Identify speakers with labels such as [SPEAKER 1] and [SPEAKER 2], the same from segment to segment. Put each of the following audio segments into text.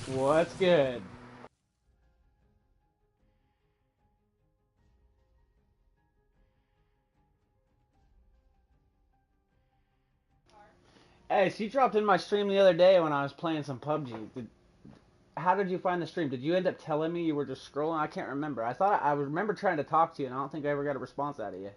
[SPEAKER 1] What's good? Hey, so you dropped in my stream the other day when I was playing some PUBG. How did you find the stream? Did you end up telling me you were just scrolling? I can't remember. I remember trying to talk to you, and I don't think I ever got a response out of you.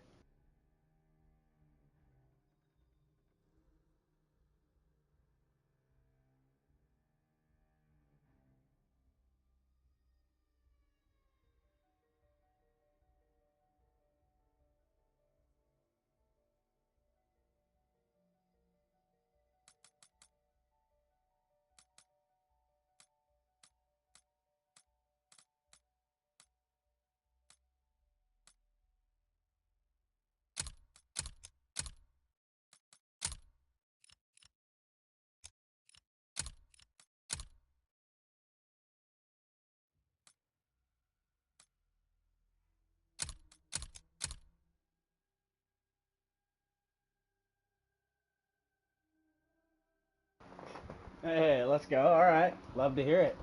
[SPEAKER 1] Hey, let's go. All right. Love to hear it.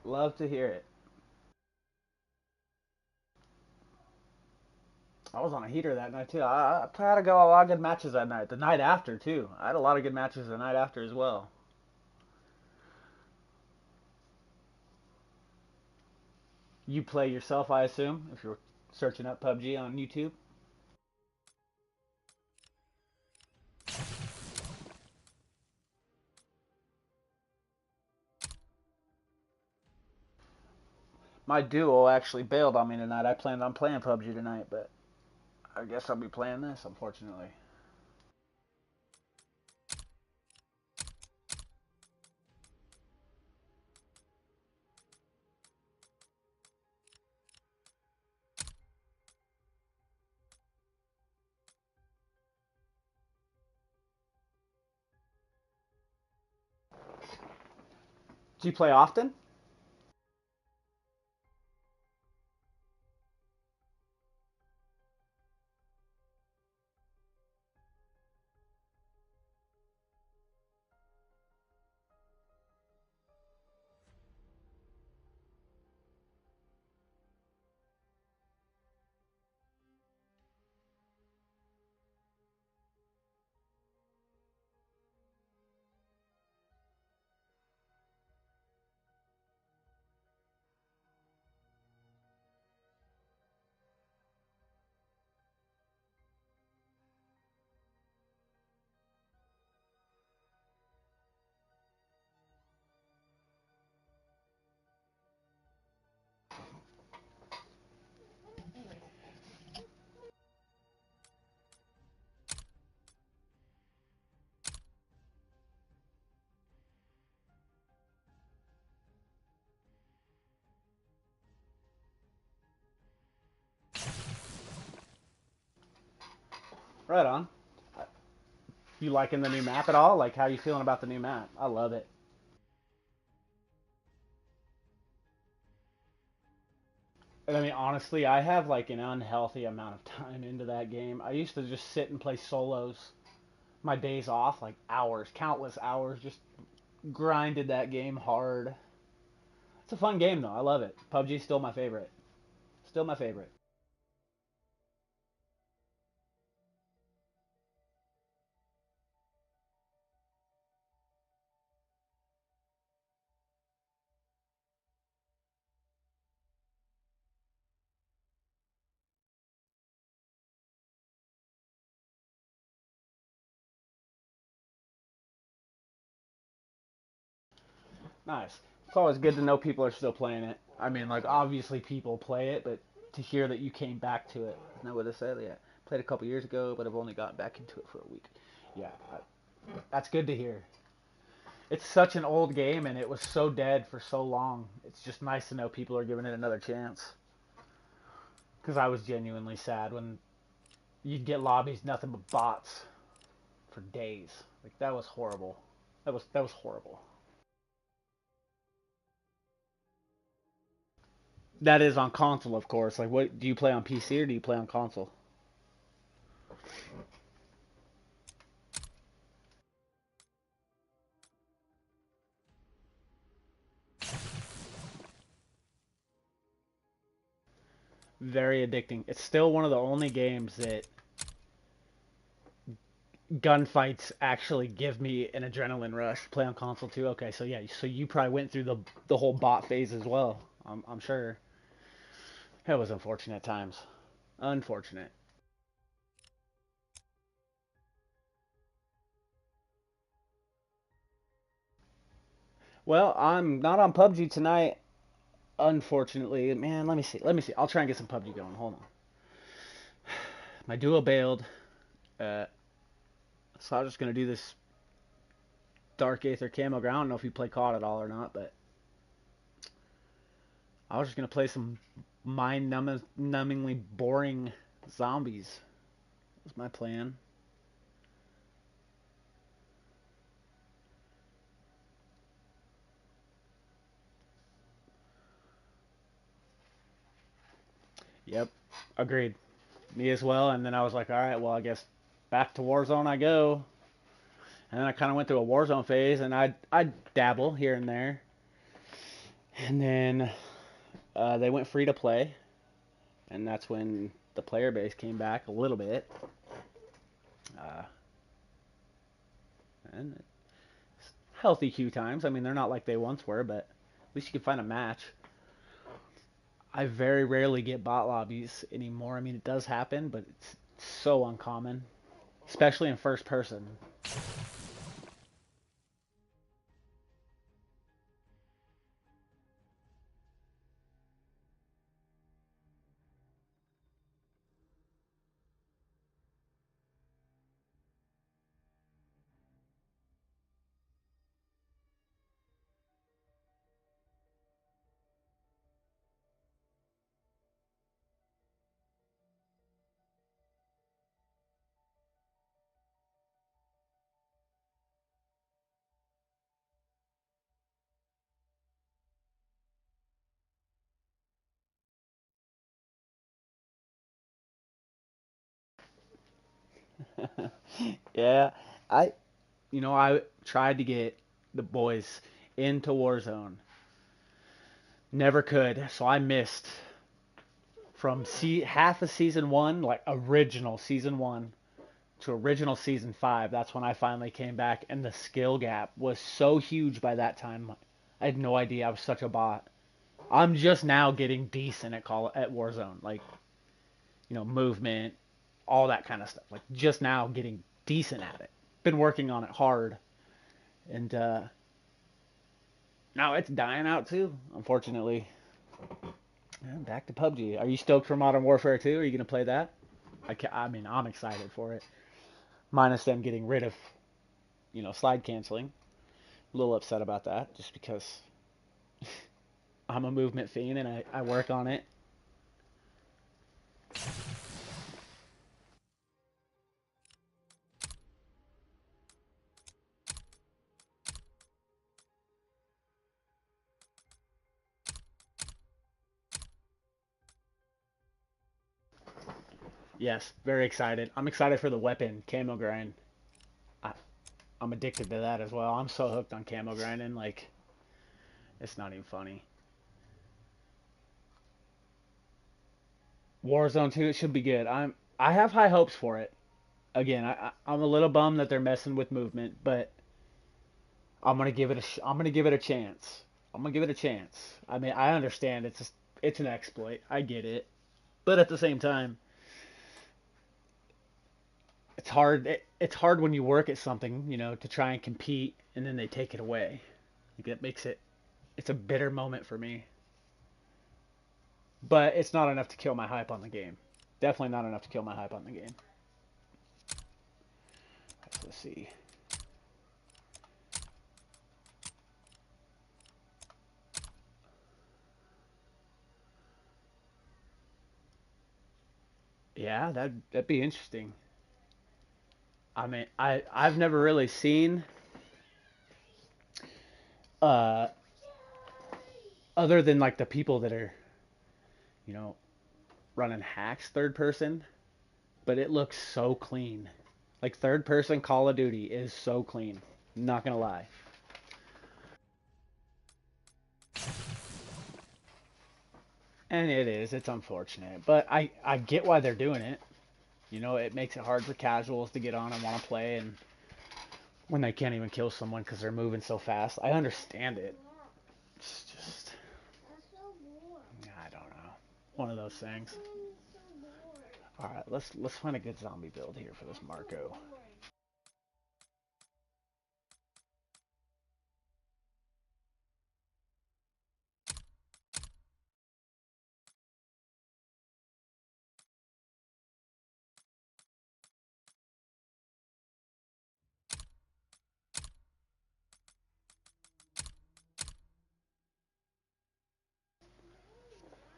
[SPEAKER 1] Love to hear it. I was on a heater that night too. I had to go a lot of good matches that night. The night after too. I had a lot of good matches the night after as well. You play yourself, I assume, if you're searching up PUBG on YouTube. My duo actually bailed on me tonight. I planned on playing PUBG tonight, but I guess I'll be playing this, unfortunately. Do you play often? Right on. You liking the new map at all? Like, how you feeling about the new map? I love it. And I mean, honestly, I have like an unhealthy amount of time into that game. I used to just sit and play solos my days off, like hours, countless hours, just grinded that game hard. It's a fun game though. I love it. PUBG's still my favorite. Still my favorite. Nice. It's always good to know people are still playing it. I mean, like obviously people play it, but to hear that you came back to it, isn't that what it said? Yeah, played a couple years ago, but I've only gotten back into it for a week. Yeah, that's good to hear. It's such an old game, and it was so dead for so long. It's just nice to know people are giving it another chance. Because I was genuinely sad when you'd get lobbies nothing but bots for days. Like that was horrible. That was horrible. That is on console, of course. Like, what do you play on PC or do you play on console? Very addicting. It's still one of the only games that gunfights actually give me an adrenaline rush. Play on console too. Okay, so yeah, so you probably went through the whole bot phase as well. I'm sure. It was unfortunate times. Unfortunate. Well, I'm not on PUBG tonight, unfortunately. Man, let me see. Let me see. I'll try and get some PUBG going. Hold on. My duo bailed, uh, so I'm just gonna do this Dark Aether camo ground. I don't know if you play COD at all or not, but I was just gonna play some mind-numbingly boring zombies. That's my plan. Yep, agreed. Me as well. And then I was like, all right, well, I guess back to Warzone I go. And then I kind of went through a Warzone phase, and I dabble here and there. And then they went free to play, and that's when the player base came back a little bit. Uh, and it's healthy queue times. I mean, they're not like they once were, but at least you can find a match. I very rarely get bot lobbies anymore. I mean, it does happen, but it's so uncommon, especially in first person. Yeah, I I tried to get the boys into Warzone. Never could. So I missed from half of season 1, like original season 1 to original season 5. That's when I finally came back, and the skill gap was so huge by that time. I had no idea I was such a bot. I'm just now getting decent at Warzone, like, movement, all that kind of stuff. Like, just now getting decent at it. Been working on it hard, and now it's dying out too, unfortunately. Yeah, back to PUBG. Are you stoked for Modern Warfare 2? Are you gonna play that? I mean, I'm excited for it. Minus them getting rid of, slide canceling. A little upset about that, just because I'm a movement fiend and I work on it. Yes, very excited. I'm excited for the weapon camo grind. I, I'm addicted to that as well. I'm so hooked on camo grinding, like it's not even funny. Warzone 2, it should be good. I have high hopes for it. Again, I'm a little bummed that they're messing with movement, but I'm gonna give it a chance. I'm gonna give it a chance. I mean, I understand it's an exploit. I get it, but at the same time, it's hard. It's hard when you work at something, to try and compete, and then they take it away. Like that makes it. It's a bitter moment for me. But it's not enough to kill my hype on the game. Definitely not enough to kill my hype on the game. Let's see. Yeah, that'd be interesting. I mean, I've never really seen uh other than like the people that are, you know, running hacks third person, but it looks so clean. Like third person Call of Duty is so clean. Not gonna lie. And it is. It's unfortunate, but I get why they're doing it. You know, it makes it hard for casuals to get on and want to play, and when they can't even kill someone because they're moving so fast, I understand it. It's just, I don't know, one of those things. All right, let's find a good zombie build here for this Marco.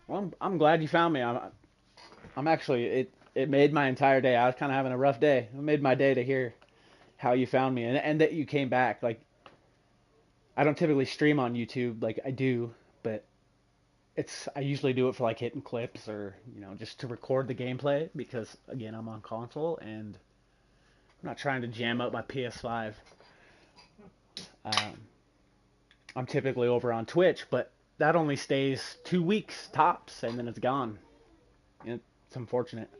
[SPEAKER 1] Well, I'm glad you found me. I'm actually it made my entire day. I was kind of having a rough day. It made my day to hear how you found me and that you came back. Like I don't typically stream on YouTube like I do, but I usually do it for like hitting clips or just to record the gameplay because again I'm on console and I'm not trying to jam up my PS5. Um, I'm typically over on Twitch, but that only stays 2 weeks tops and then it's gone. It's unfortunate.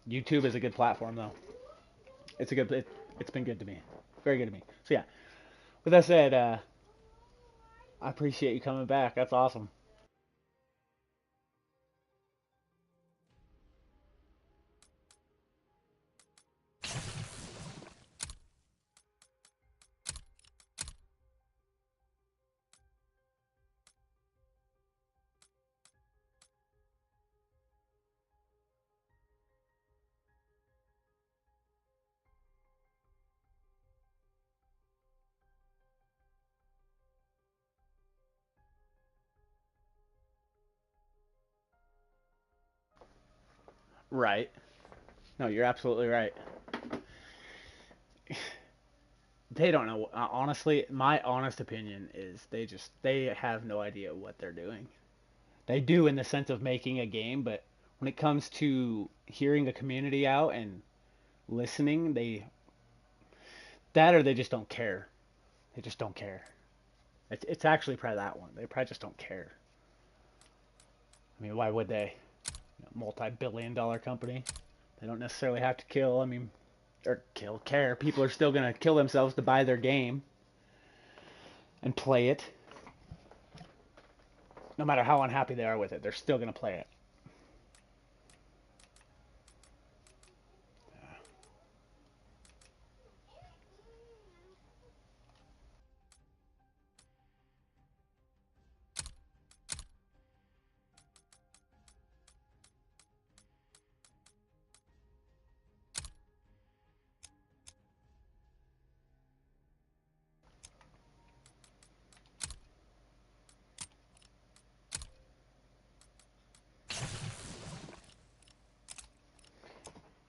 [SPEAKER 1] YouTube is a good platform though. It's been good to me, very good to me. So yeah, with that said, I appreciate you coming back. That's awesome. Right. No, you're absolutely right. They don't know. Honestly, my honest opinion is they have no idea what they're doing. They do in the sense of making a game, but when it comes to hearing the community out and listening, or they just don't care. They just don't care. It's actually probably that one. They probably just don't care. I mean, why would they? Multi-billion-dollar company. They don't necessarily have to kill. I mean, or care. People are still gonna kill themselves to buy their game and play it. No matter how unhappy they are with it, they're still gonna play it.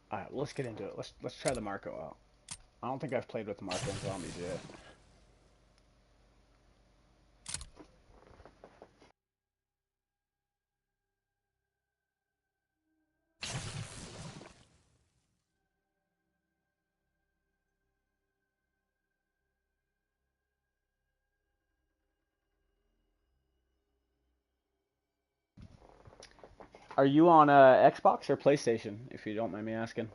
[SPEAKER 1] All right, let's get into it. Let's try the Marco out. I don't think I've played with the Marco and zombies yet. Are you on Xbox or PlayStation? If you don't mind me asking.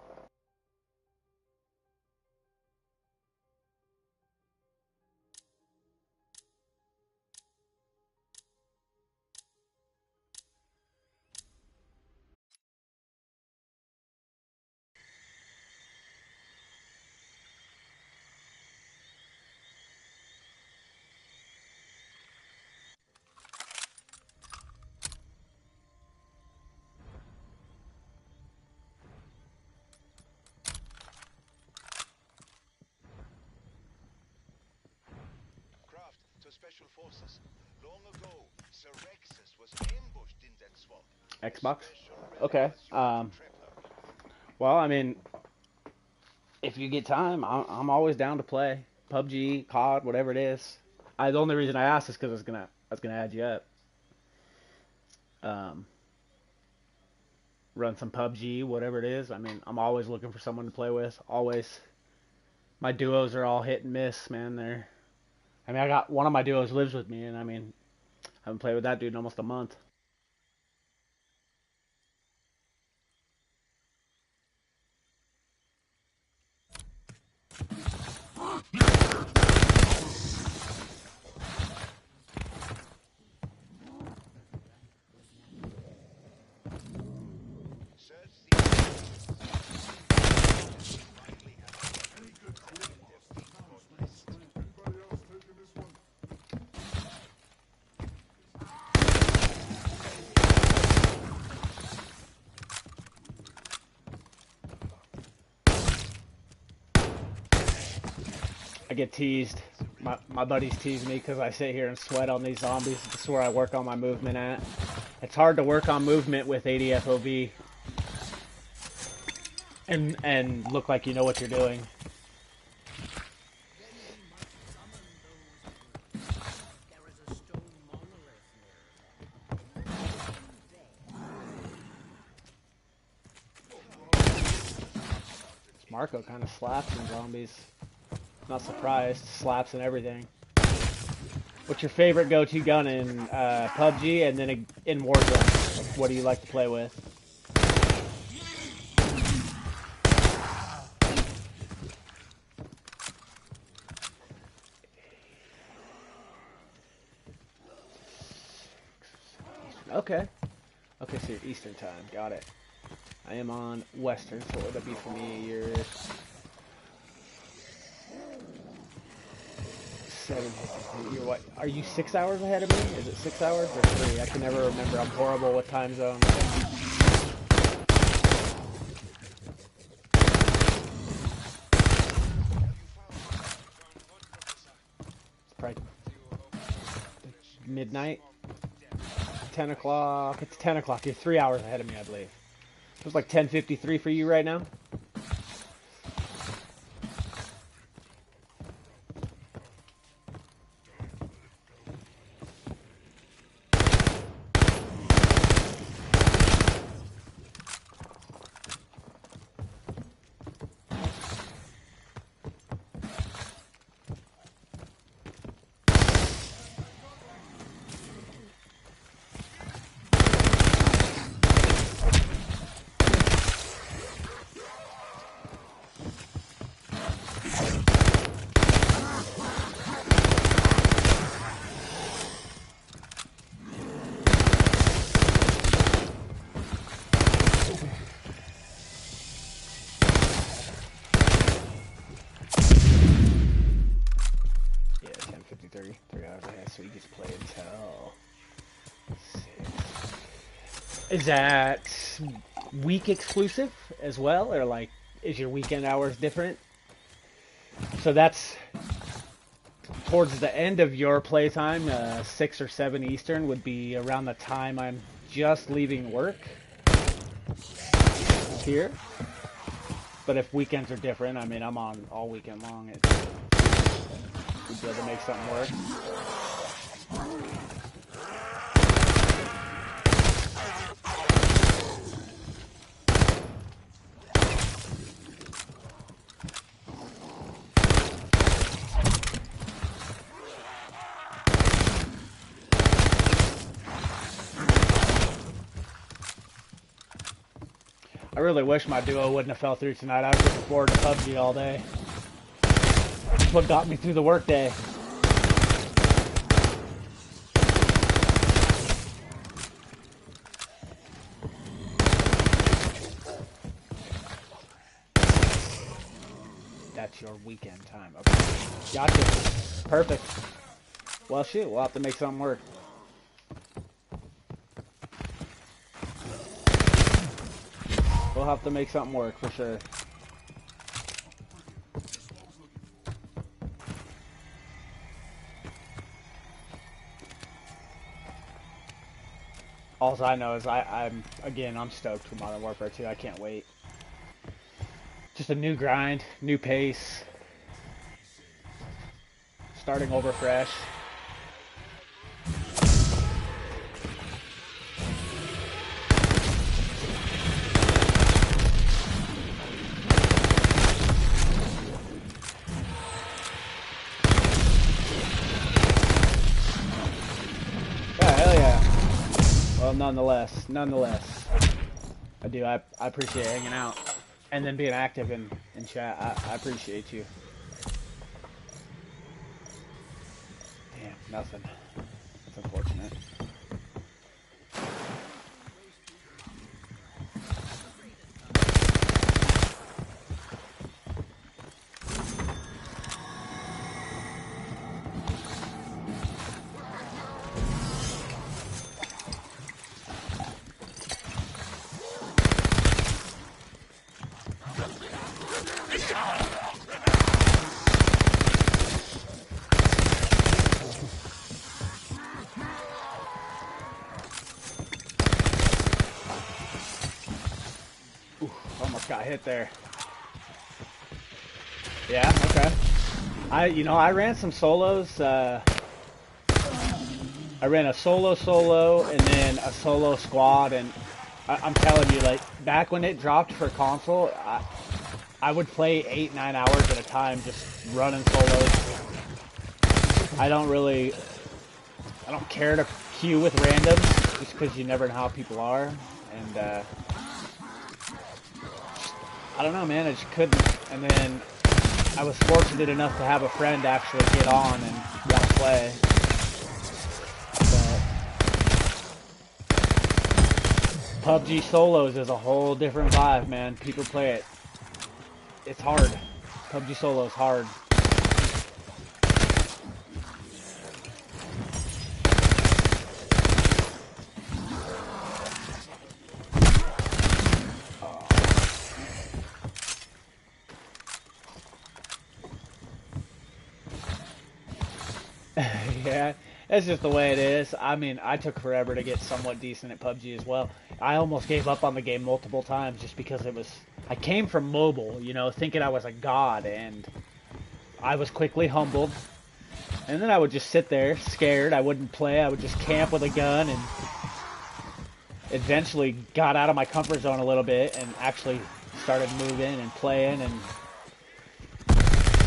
[SPEAKER 2] Craft to Special Forces. Long ago, Sir Rexus was ambushed in that swamp.
[SPEAKER 1] Xbox. Okay. Well, I mean, if you get time, I'm always down to play PUBG, COD, whatever it is. The only reason I asked is because I was gonna add you up. Um, Run some PUBG, whatever it is. I mean, I'm always looking for someone to play with. Always. My duos are all hit and miss, man. I mean, I got one of my duos lives with me, and I mean, Haven't played with that dude in almost a month. I get teased. My buddies tease me because I sit here and sweat on these zombies. This is where I work on my movement at. It's hard to work on movement with 80 FOV and look like you know what you're doing. Marco kind of slaps in zombies. Not surprised. Slaps and everything. What's your favorite go-to gun in PUBG and then in Warzone? What do you like to play with? Okay. Okay, so you're Eastern time. Got it. I am on Western, so what would that be for me? You're 7:53. You're what? Are you 6 hours ahead of me? Is it 6 hours or 3? I can never remember. I'm horrible with time zones. It's probably midnight. 10 o'clock. It's 10 o'clock. You're 3 hours ahead of me, I believe. It was like 10:53 for you right now. So you just play until 6. Is that week exclusive as well, or like is your weekend hours different? So that's towards the end of your playtime. 6 or 7 Eastern would be around the time I'm just leaving work here. But if weekends are different, I mean, I'm on all weekend long. We'd be able to make something work. I really wish my duo wouldn't have fell through tonight. I was looking forward to PUBG all day. That's what got me through the workday. That's your weekend time. Okay. Gotcha. Perfect. Well, shoot. We'll have to make something work. We'll have to make something work for sure. All I know is I'm stoked for Modern Warfare 2. I can't wait. Just a new grind, new pace. Starting over fresh. nonetheless. I do. I appreciate hanging out and then being active in chat. I appreciate you. Damn, nothing. That's unfortunate. Got hit there. Yeah, okay. I ran some solos. I ran a solo, and then a solo squad, and I'm telling you, like, back when it dropped for console, I would play 8-9 hours at a time just running solos. I don't care to queue with randoms, just because you never know how people are, and, I don't know, man, I just couldn't. And then I was fortunate enough to have a friend actually get on and want to play. But PUBG solos is a whole different vibe, man. People play it. It's hard. PUBG solo is hard. Yeah, that's just the way it is. I mean, I took forever to get somewhat decent at PUBG as well. I almost gave up on the game multiple times just because I came from mobile, thinking I was a god, and I was quickly humbled. And then I would just sit there, scared. I wouldn't play. I would just camp with a gun, and eventually got out of my comfort zone a little bit and actually started moving and playing. And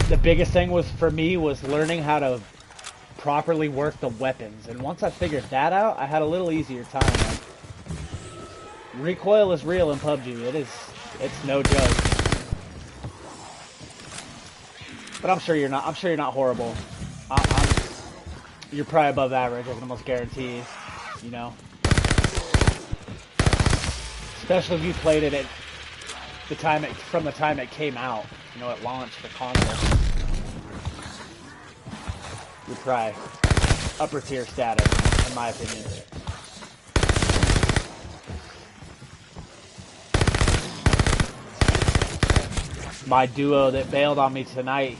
[SPEAKER 1] the biggest thing for me was learning how to properly work the weapons, and once I figured that out, I had a little easier time. Like, recoil is real in PUBG. It's no joke. But I'm sure you're not horrible. You're probably above average, I can almost guarantee. Especially if you played it at from the time it came out. It launched for console. You're probably upper tier status, in my opinion. My duo that bailed on me tonight,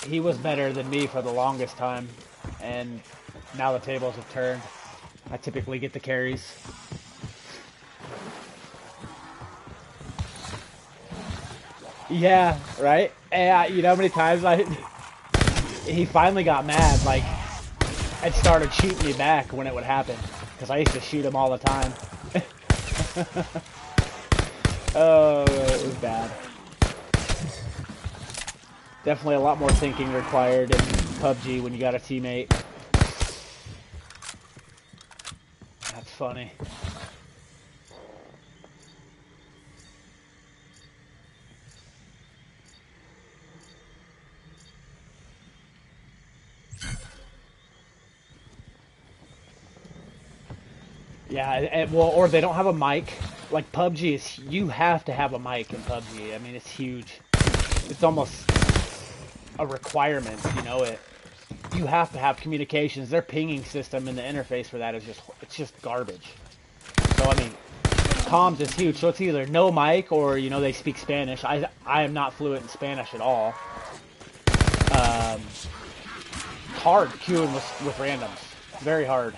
[SPEAKER 1] he was better than me for the longest time, and now the tables have turned. I typically get the carries. Yeah, right? And you know how many times he finally got mad, like, and started shooting me back when it would happen, because I used to shoot him all the time. Oh, it was bad. Definitely a lot more thinking required in PUBG when you got a teammate. That's funny. Yeah, well, or they don't have a mic. Like, PUBG is, you have to have a mic in PUBG. I mean, it's huge. It's almost a requirement, you have to have communications. Their pinging system and the interface for that is just garbage. So, I mean, comms is huge. So it's either no mic or, they speak Spanish. I am not fluent in Spanish at all. Hard queuing with randoms. Very hard.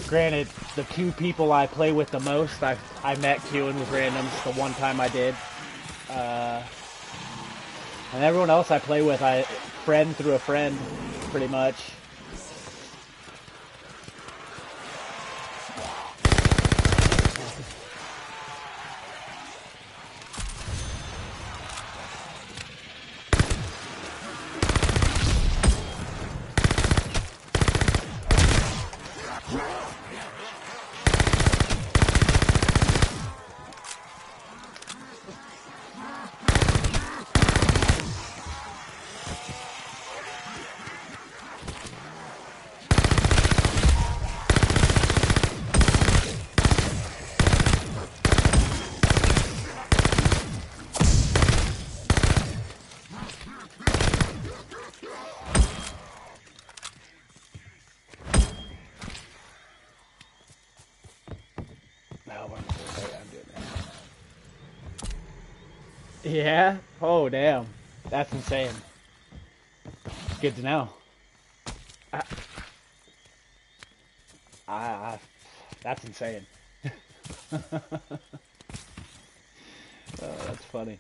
[SPEAKER 1] Granted, the two people I play with the most, I met queuing with randoms the one time I did. And everyone else I play with, I friend through a friend, pretty much. Yeah? Oh, damn. That's insane. Good to know. I, that's insane. Oh, that's funny.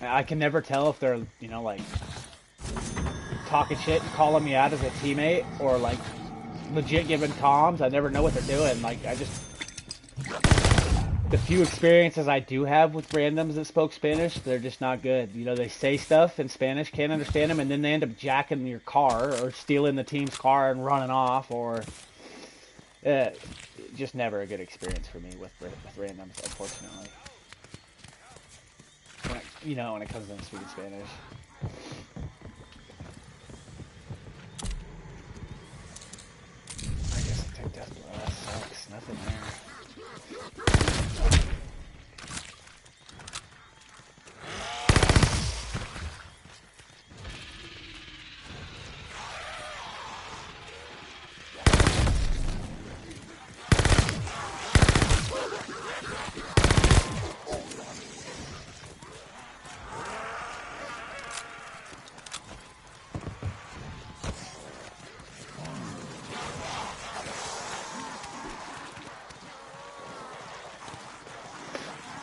[SPEAKER 1] I can never tell if they're, you know, like, talking shit and calling me out as a teammate or, like, legit giving comms. I never know what they're doing. Like, I just... The few experiences I do have with randoms that spoke Spanish, they're just not good. You know, they say stuff in Spanish, can't understand them, and then they end up jacking your car or stealing the team's car and running off, or... just never a good experience for me with randoms, unfortunately. When it comes to speaking Spanish. I guess I take death blow. That sucks. Nothing there.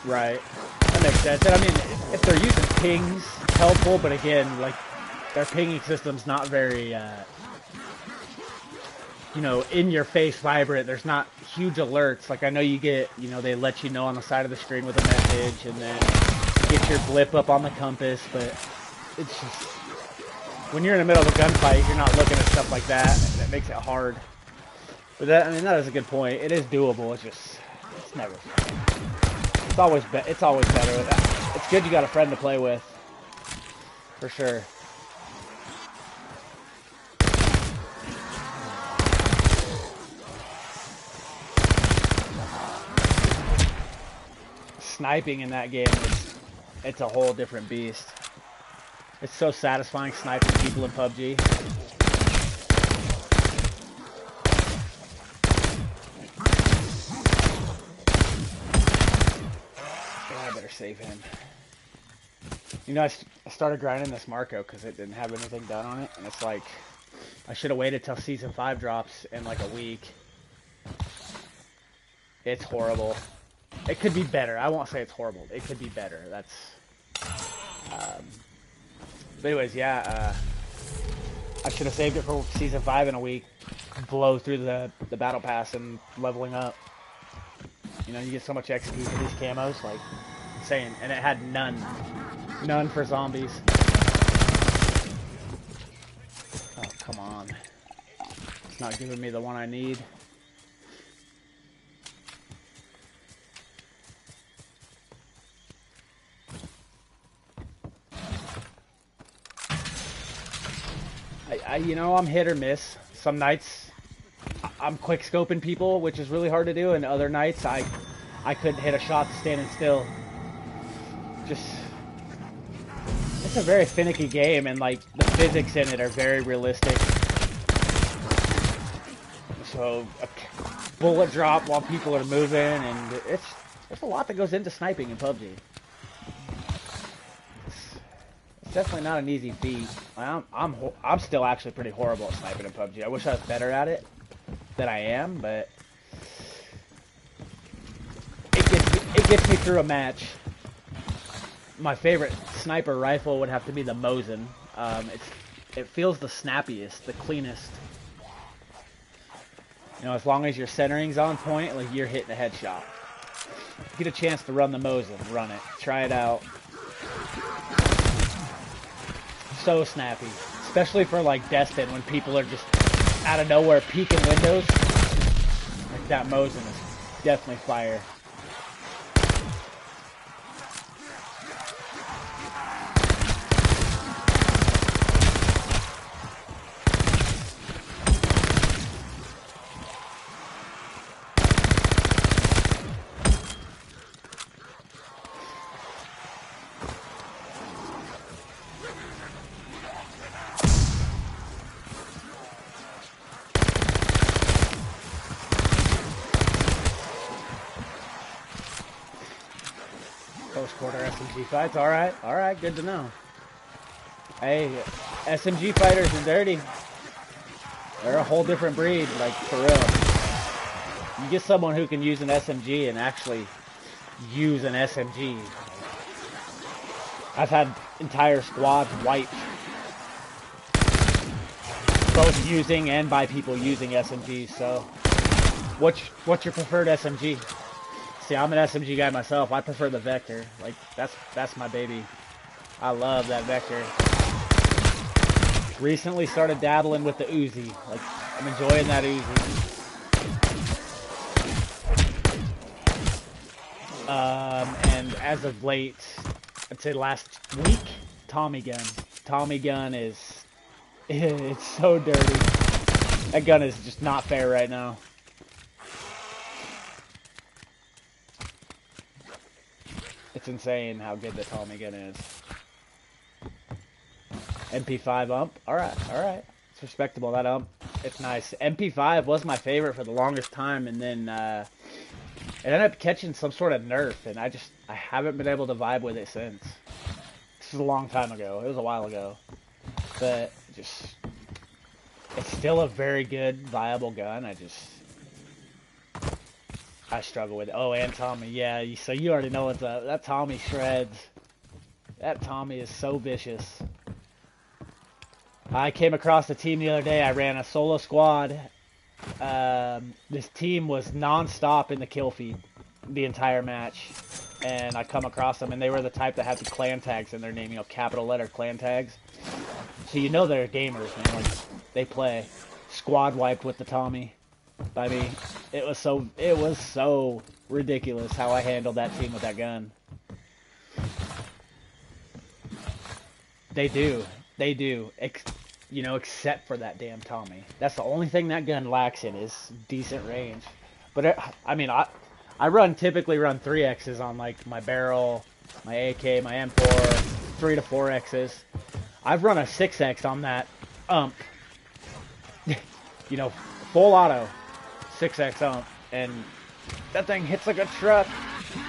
[SPEAKER 1] Right. That makes sense. And I mean, if they're using pings, it's helpful, but again, like, their pinging system's not very, in-your-face vibrant. There's not huge alerts. Like, I know you get, they let you know on the side of the screen with a message, and then get your blip up on the compass, but it's just... When you're in the middle of a gunfight, you're not looking at stuff like that, and it makes it hard. But that is a good point. It is doable. It's never fun. It's always better with that. It's good you got a friend to play with, for sure. Sniping in that game it's a whole different beast. It's so satisfying sniping people in PUBG. Save him. I started grinding this Marco because it didn't have anything done on it, and it's like I should have waited till Season 5 drops in like a week. It's horrible. It could be better. I won't say it's horrible. It could be better. That's but anyways, yeah, I should have saved it for Season 5 in a week. Blow through the battle pass and leveling up. You get so much XP for these camos, like insane, and it had none for zombies. Oh, come on. It's not giving me the one I need. I'm hit or miss. Some nights I'm quick scoping people, which is really hard to do, and other nights I couldn't hit a shot standing still. It's a very finicky game, and like the physics in it are very realistic. So a bullet drop while people are moving, and there's a lot that goes into sniping in PUBG. It's definitely not an easy feat. I'm still actually pretty horrible at sniping in PUBG. I wish I was better at it than I am, but it gets me through a match. My favorite sniper rifle would have to be the Mosin. It feels the snappiest, the cleanest. As long as your centering's on point, like you're hitting a headshot. If you get a chance to run the Mosin, run it. Try it out. So snappy. Especially for like Destin, when people are just out of nowhere peeking windows. Like that Mosin is definitely fire. close quarter SMG fights. All right, good to know. Hey, SMG fighters are dirty. They're a whole different breed, like, for real. You get someone who can use an SMG and actually use an SMG. I've had entire squads wiped, both using and by people using SMGs. So, what's your preferred SMG? See, I'm an SMG guy myself. I prefer the Vector. Like, that's my baby. I love that Vector. Recently started dabbling with the Uzi. Like, I'm enjoying that Uzi. And as of late, I'd say last week, Tommy gun. Tommy gun is, it's so dirty. That gun is just not fair right now. It's insane how good the Tommy gun is. MP5 ump. Alright. It's respectable, that ump. It's nice. MP5 was my favorite for the longest time, and then it ended up catching some sort of nerf, and I haven't been able to vibe with it since. This is a long time ago. It was a while ago. But it's still a very good, viable gun. I struggle with it. Oh, and Tommy. Yeah, so you already know what's up. That Tommy shreds. That Tommy is so vicious. I came across a team the other day. I ran a solo squad. This team was non-stop in the kill feed the entire match. And I come across them, and they were the type that had the clan tags in their name, you know, capital letter clan tags. So you know they're gamers, man. Like, they play. Squad wiped with the Tommy by me. It was so ridiculous how I handled that team with that gun. They do. You know, except for that damn Tommy. That's the only thing that gun lacks in is decent range. But I typically run 3Xs on like my barrel, my AK, my M4, 3 to 4Xs. I've run a 6X on that ump. You know, full auto 6X ump, and that thing hits like a truck.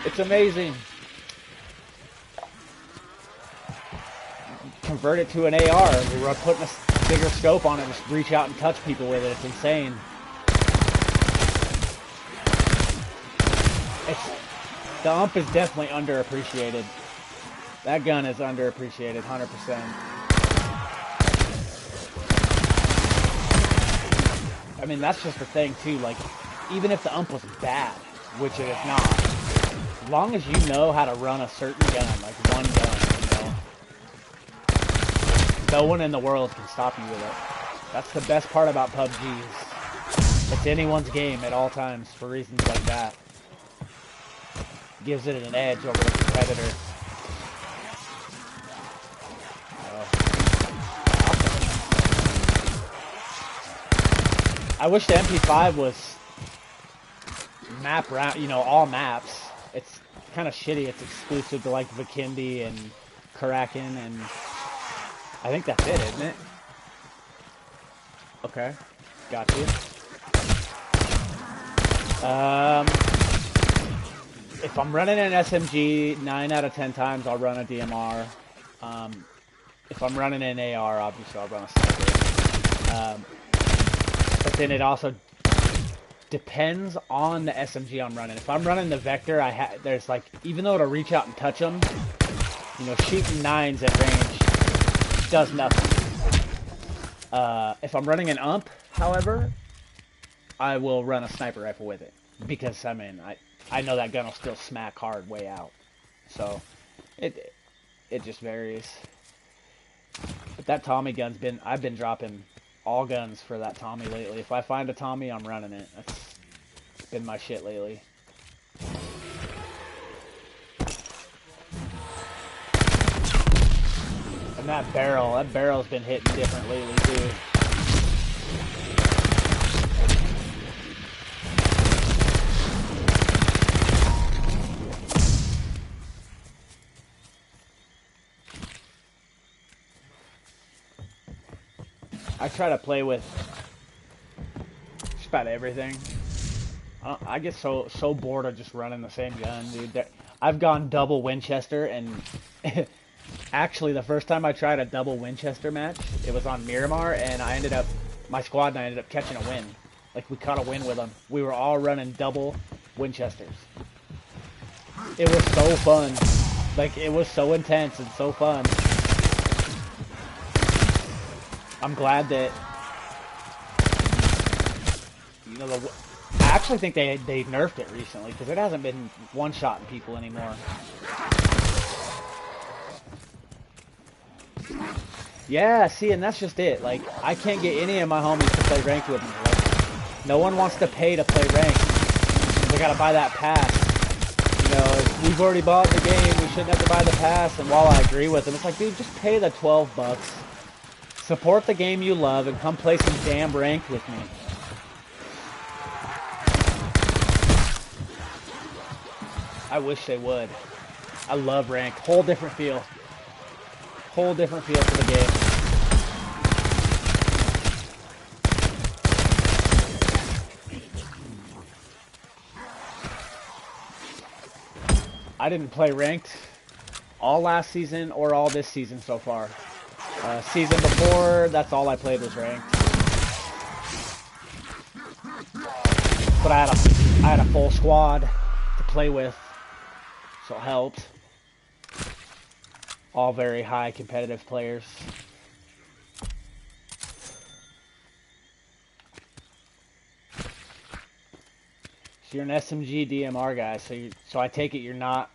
[SPEAKER 1] It's amazing. Convert it to an AR. We're putting a bigger scope on it. Just reach out and touch people with it. It's insane. The ump is definitely underappreciated. That gun is underappreciated, 100%. I mean, that's just the thing, too. Like, even if the ump was bad, which it is not, as long as you know how to run a certain gun, like one gun, you know, no one in the world can stop you with it. That's the best part about PUBG. It's anyone's game at all times for reasons like that. Gives it an edge over the competitor. I wish the MP5 was map round, you know, all maps. It's kind of shitty. It's exclusive to like Vikendi and Kraken, and I think that's it, isn't it? Okay, got you. If I'm running an SMG, 9 out of 10 times I'll run a DMR. If I'm running an AR, obviously I'll run a sniper. But then it also depends on the SMG I'm running. If I'm running the Vector, there's like, even though it'll reach out and touch them, you know, shooting 9s at range does nothing. If I'm running an ump, however, I will run a sniper rifle with it. Because, I mean, I know that gun will still smack hard way out. So, it just varies. But that Tommy gun's I've been dropping all guns for that Tommy lately. If I find a Tommy, I'm running it. That's been my shit lately. And that barrel's been hitting different lately too. I try to play with just about everything. I get so bored of just running the same gun, dude. I've gone double Winchester, and actually the first time I tried a double Winchester match, it was on Miramar, and my squad and I ended up catching a win. Like, we caught a win with them. We were all running double Winchesters. It was so fun. Like, it was so intense and so fun. I'm glad that, you know, I actually think they nerfed it recently, because it hasn't been one-shotting people anymore. Yeah, see, and that's just it. Like, I can't get any of my homies to play ranked with me. Like, no one wants to pay to play ranked. They gotta buy that pass. You know, we've already bought the game, we shouldn't have to buy the pass. And while I agree with them, it's like, dude, just pay the 12 bucks. Support the game you love and come play some damn ranked with me. I wish they would. I love ranked. Whole different feel. Whole different feel for the game. I didn't play ranked all last season or all this season so far. Season before, that's all I played was ranked. But I had a full squad to play with, so it helped. All very high competitive players. So you're an SMG DMR guy, so I take it you're not.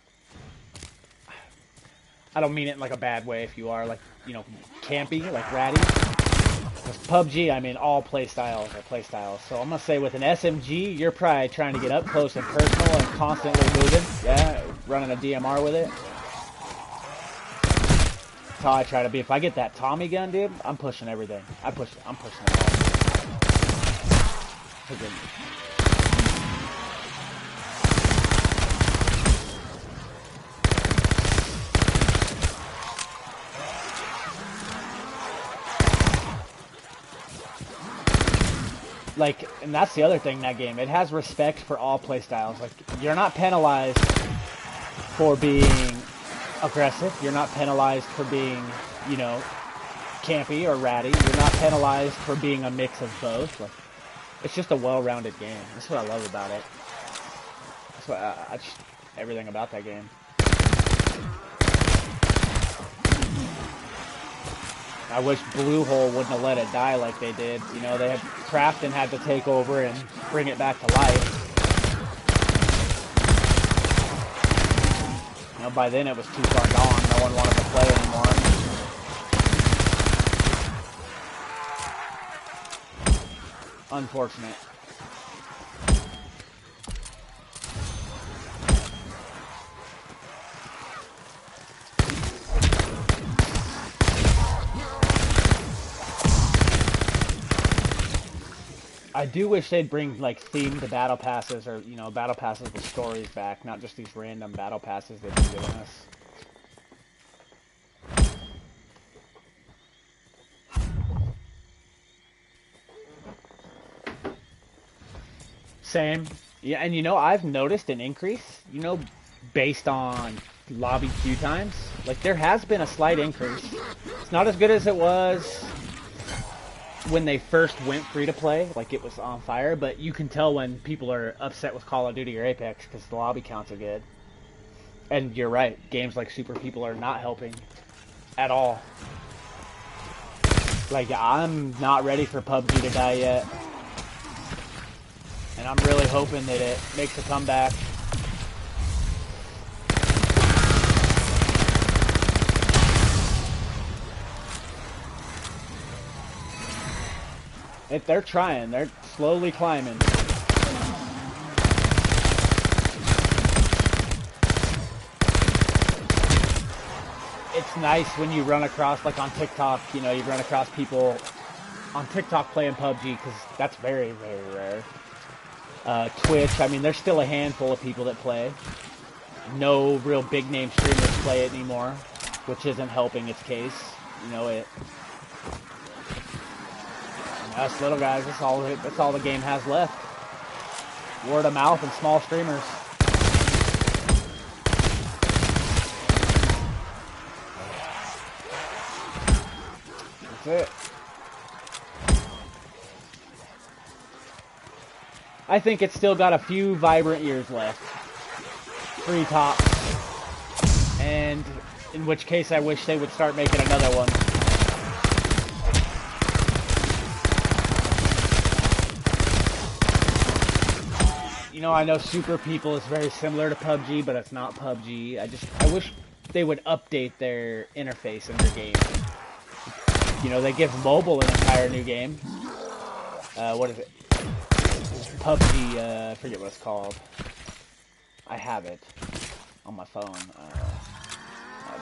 [SPEAKER 1] I don't mean it in like a bad way if you are, like, you know, campy, like ratty. With PUBG, I mean all playstyles are playstyles. So I'm gonna say with an SMG, you're probably trying to get up close and personal and constantly moving. Yeah, running a DMR with it. That's how I try to be. If I get that Tommy gun, dude, I'm pushing everything. I'm pushing it all. Like, and that's the other thing in that game. It has respect for all playstyles. Like, you're not penalized for being aggressive. You're not penalized for being, you know, campy or ratty. You're not penalized for being a mix of both. Like, it's just a well-rounded game. That's what I love about it. That's what I just, everything about that game. I wish Bluehole wouldn't have let it die like they did. You know, they had Crafton had to take over and bring it back to life. You know, by then it was too far gone. No one wanted to play anymore. Unfortunate. I do wish they'd bring, like, themed battle passes, or, you know, battle passes with stories back, not just these random battle passes they've been giving us. Same. Yeah, and you know, I've noticed an increase, you know, based on lobby queue times. Like, there has been a slight increase. It's not as good as it was when they first went free-to-play, like it was on fire, but you can tell when people are upset with Call of Duty or Apex because the lobby counts are good. And you're right, games like Super People are not helping at all. Like, I'm not ready for PUBG to die yet. And I'm really hoping that it makes a comeback. They're trying. They're slowly climbing. It's nice when you run across, like on TikTok, you know, you run across people on TikTok playing PUBG, because that's very, very rare. Twitch, I mean, there's still a handful of people that play. No real big name streamers play it anymore, which isn't helping its case. You know, us little guys, that's all the game has left. Word of mouth and small streamers. it. I think it's still got a few vibrant years left. 3 tops. And in which case I wish they would start making another one. You know, I know Super People is very similar to PUBG, but it's not PUBG. I wish they would update their interface in their game. You know, they give mobile an entire new game. What is it? PUBG, I forget what it's called. I have it on my phone. Oh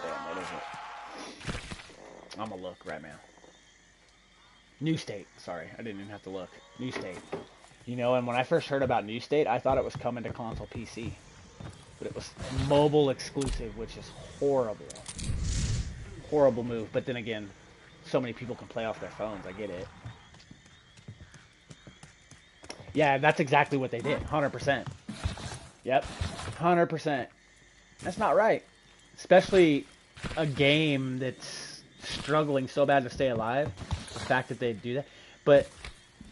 [SPEAKER 1] damn, what is it? I'm gonna look right now. New State. Sorry, I didn't even have to look. New State. You know, and when I first heard about New State, I thought it was coming to console PC. But it was mobile exclusive, which is horrible. Horrible move. But then again, so many people can play off their phones. I get it. Yeah, that's exactly what they did. 100%. Yep. 100%. That's not right. Especially a game that's struggling so bad to stay alive. The fact that they do that. But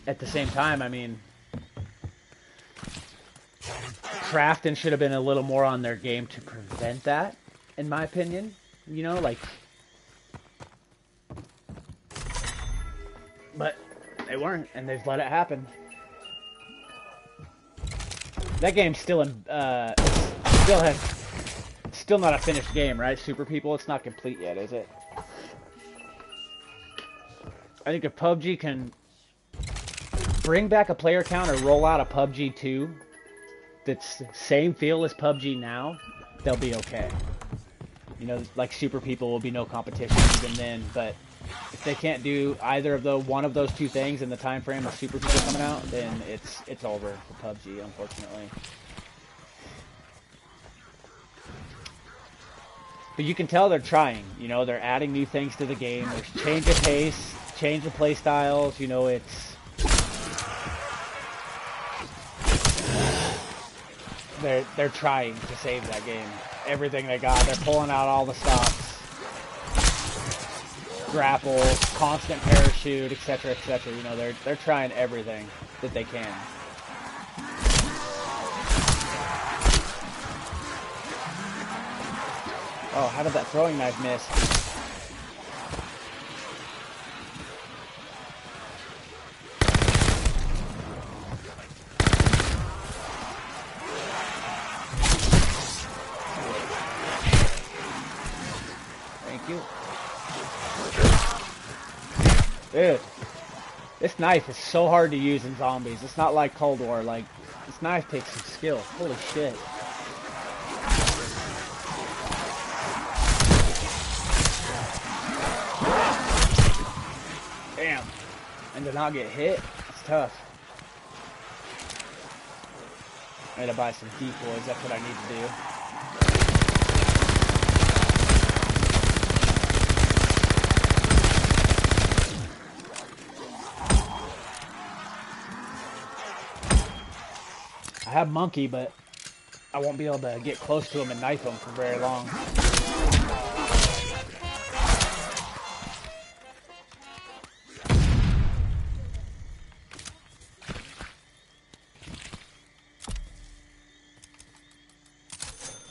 [SPEAKER 1] at the same time, I mean, Krafton should have been a little more on their game to prevent that, in my opinion. You know, like... But they weren't, and they've let it happen. That game's still in, still not a finished game, right? Super People, it's not complete yet, is it? I think if PUBG can bring back a player count or roll out a PUBG 2 that's the same feel as PUBG now, they'll be okay. You know, like Super People will be no competition even then, but if they can't do either of one of those two things in the time frame of Super People coming out, then it's over for PUBG, unfortunately. But you can tell they're trying. You know, they're adding new things to the game. There's change of pace, change of play styles. You know, they're trying to save that game. Everything they got, they're pulling out all the stops. Grapple, constant parachute, etc., etc. You know, they're trying everything that they can. Oh, how did that throwing knife miss? Thank you. Dude, this knife is so hard to use in zombies. It's not like Cold War. Like, this knife takes some skill. Holy shit. Damn. And to not get hit, it's tough. I need to buy some decoys. That's what I need to do. I have Monkey, but I won't be able to get close to him and knife him for very long.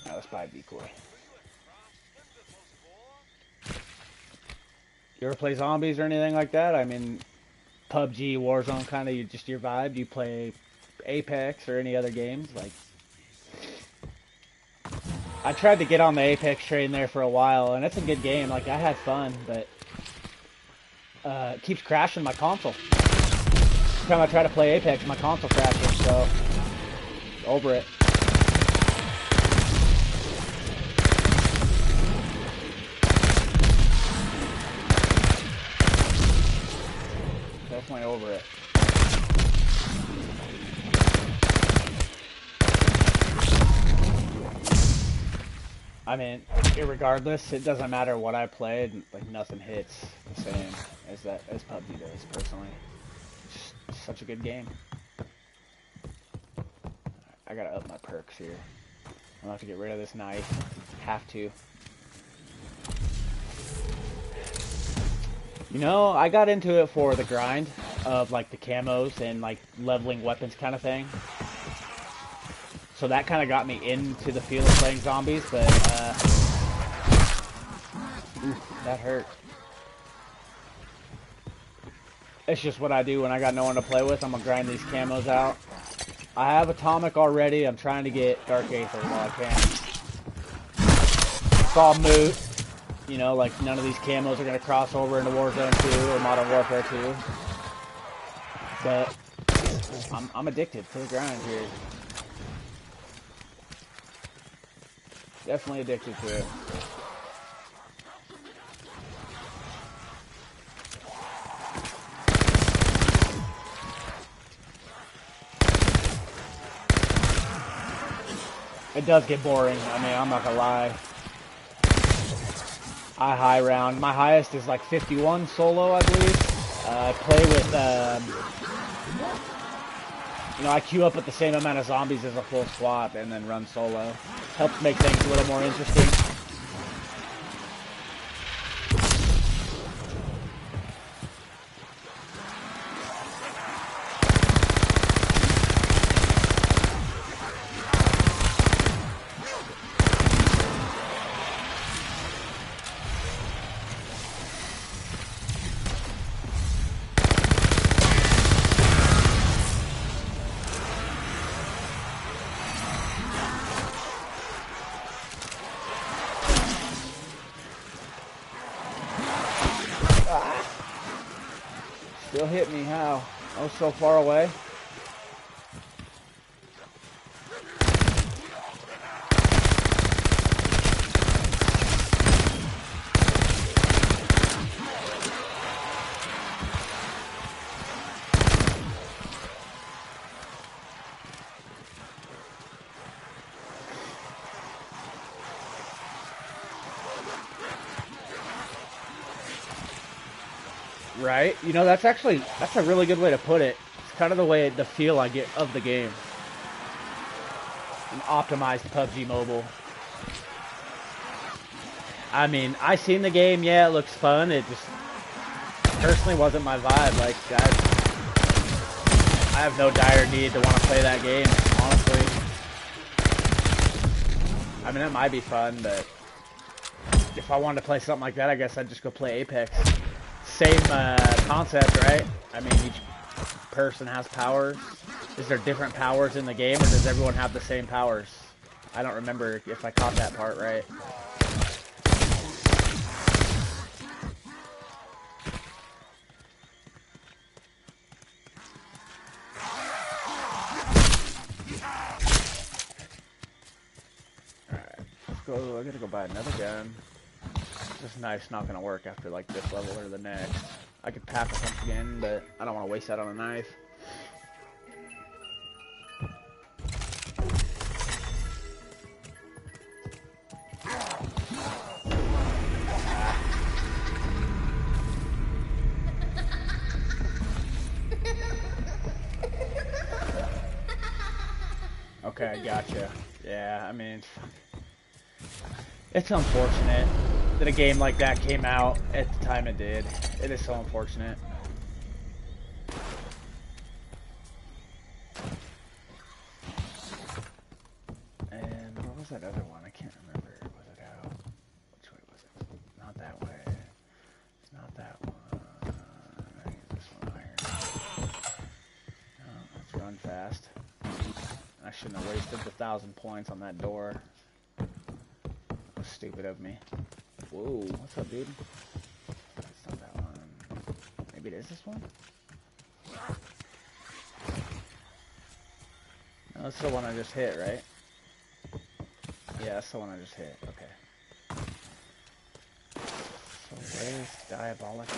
[SPEAKER 1] Now let's buy a decoy. You ever play zombies or anything like that? I mean, PUBG, Warzone, kind of just your vibe? Do you play Apex or any other games? Like, I tried to get on the Apex train there for a while, and it's a good game. Like, I had fun, but it keeps crashing my console. Every time I try to play Apex, my console crashes, so over it. Definitely over it. I mean, irregardless, it doesn't matter what I played. Like, nothing hits the same as PUBG does. Personally, it's just such a good game. I gotta up my perks here. I'm gonna have to get rid of this knife. Have to. You know, I got into it for the grind of like the camos and like leveling weapons kind of thing. So that kind of got me into the feel of playing zombies, but that hurt. It's just what I do when I got no one to play with. I'm gonna grind these camos out. I have Atomic already. I'm trying to get Dark Aether while I can. It's all moot. You know, like none of these camos are gonna cross over into Warzone 2 or Modern Warfare 2. But I'm addicted to the grind here. Definitely addicted to it. It does get boring. I mean, I'm not gonna lie. I high round. My highest is like 51 solo, I believe. I play with, you know, I queue up with the same amount of zombies as a full squad and then run solo. Helps make things a little more interesting. Still hit me, how? I was so far away. Right? You know, that's a really good way to put it. It's kind of the feel I get of the game. An optimized PUBG Mobile. I mean, I seen the game, yeah, it looks fun. It just personally wasn't my vibe. Like, I have no dire need to want to play that game, honestly. I mean, it might be fun, but if I wanted to play something like that, I guess I'd just go play Apex. Same concept, right? I mean, each person has powers. Is there different powers in the game, or does everyone have the same powers? I don't remember if I caught that part right. Alright, let's go. I gotta go buy another gun. This knife's not gonna work after like this level or the next. I could pack a punch again, but I don't want to waste that on a knife. Okay, gotcha. Yeah, I mean, it's unfortunate that a game like that came out at the time it did. It is so unfortunate. And what was that other one? I can't remember. Was it out? Which way was it? Not that way. It's not that one. I think it's this one here. No, let's run fast. I shouldn't have wasted the 1,000 points on that door. That was stupid of me. Whoa, what's up, dude? That's not that one. Maybe it is this one? No, that's the one I just hit, right? Yeah, that's the one I just hit. Okay. So where's Diabolic?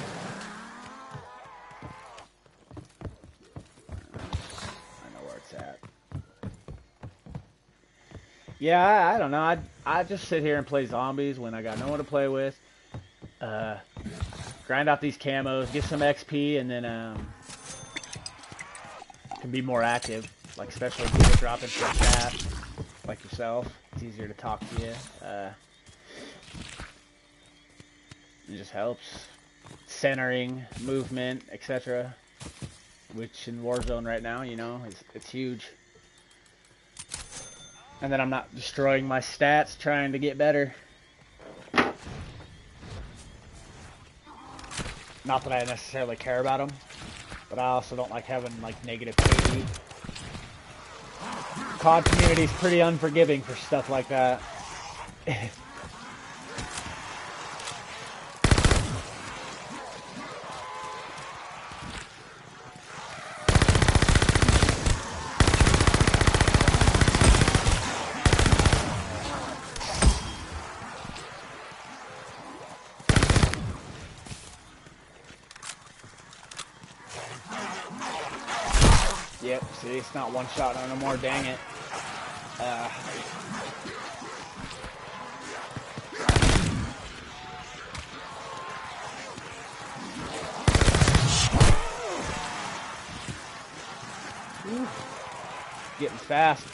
[SPEAKER 1] I know where it's at. Yeah, I don't know. I just sit here and play zombies when I got no one to play with. Grind out these camos, get some XP, and then can be more active. Like especially people dropping some chat, like yourself. It's easier to talk to you. It just helps. centering, movement, etc. Which in Warzone right now, you know, it's huge. And then I'm not destroying my stats trying to get better. Not that I necessarily care about them, but I also don't like having like negative KD. COD community's pretty unforgiving for stuff like that. Yep, see, it's not one shot no more, dang it. Getting fast.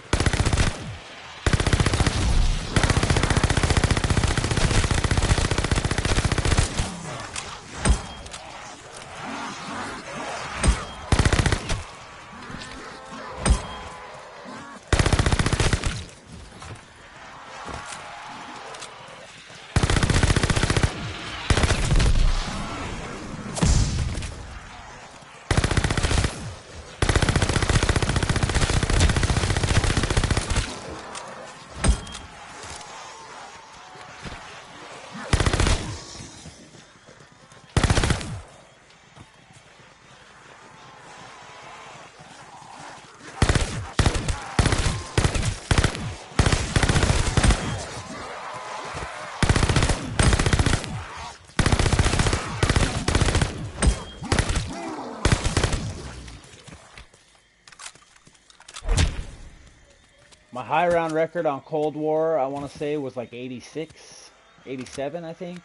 [SPEAKER 1] My high round record on Cold War, I want to say, was like 86, 87, I think.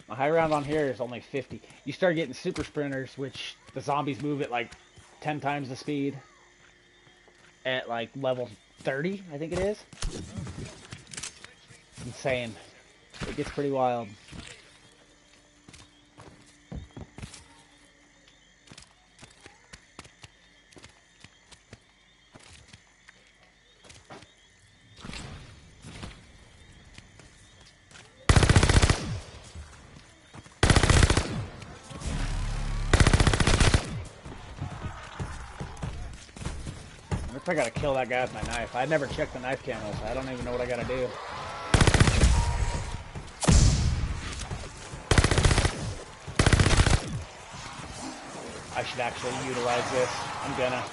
[SPEAKER 1] My high round on here is only 50. You start getting super sprinters, which the zombies move at like 10 times the speed. At like level 30, I think it is. It's insane. It gets pretty wild. I gotta kill that guy with my knife. I never checked the knife camo, so I don't even know what I gotta do. I should actually utilize this. I'm gonna.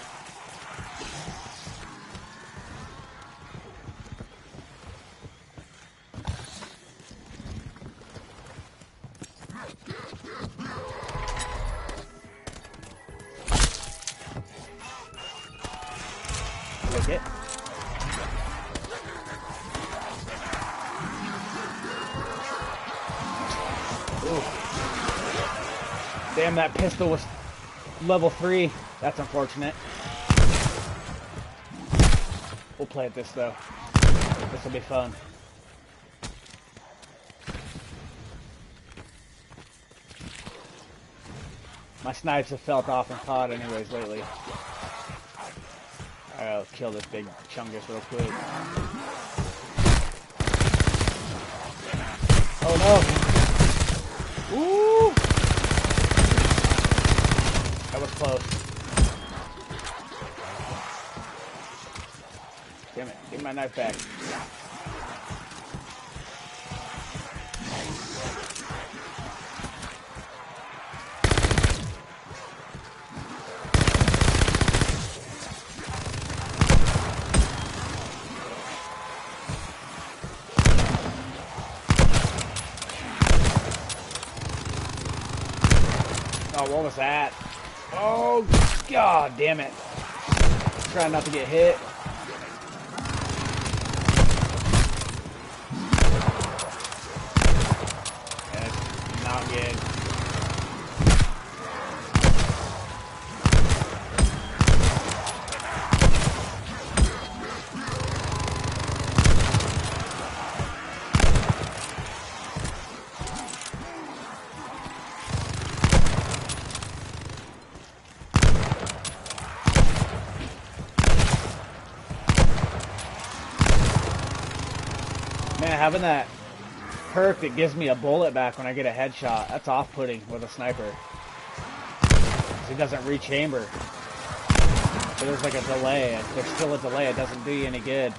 [SPEAKER 1] It. Ooh. Damn, that pistol was level 3. That's unfortunate. We'll play at this though. This will be fun. My snipes have felt off in COD anyways lately. I'll kill this big chungus real quick. Oh no! Ooh! That was close. Damn it, give me my knife back. Oh, what was that? Oh, god damn it. Trying not to get hit. That's not good. Man, having that perk that gives me a bullet back when I get a headshot, that's off-putting with a sniper. 'Cause it doesn't rechamber. So there's like a delay. If there's still a delay, it doesn't do you any good.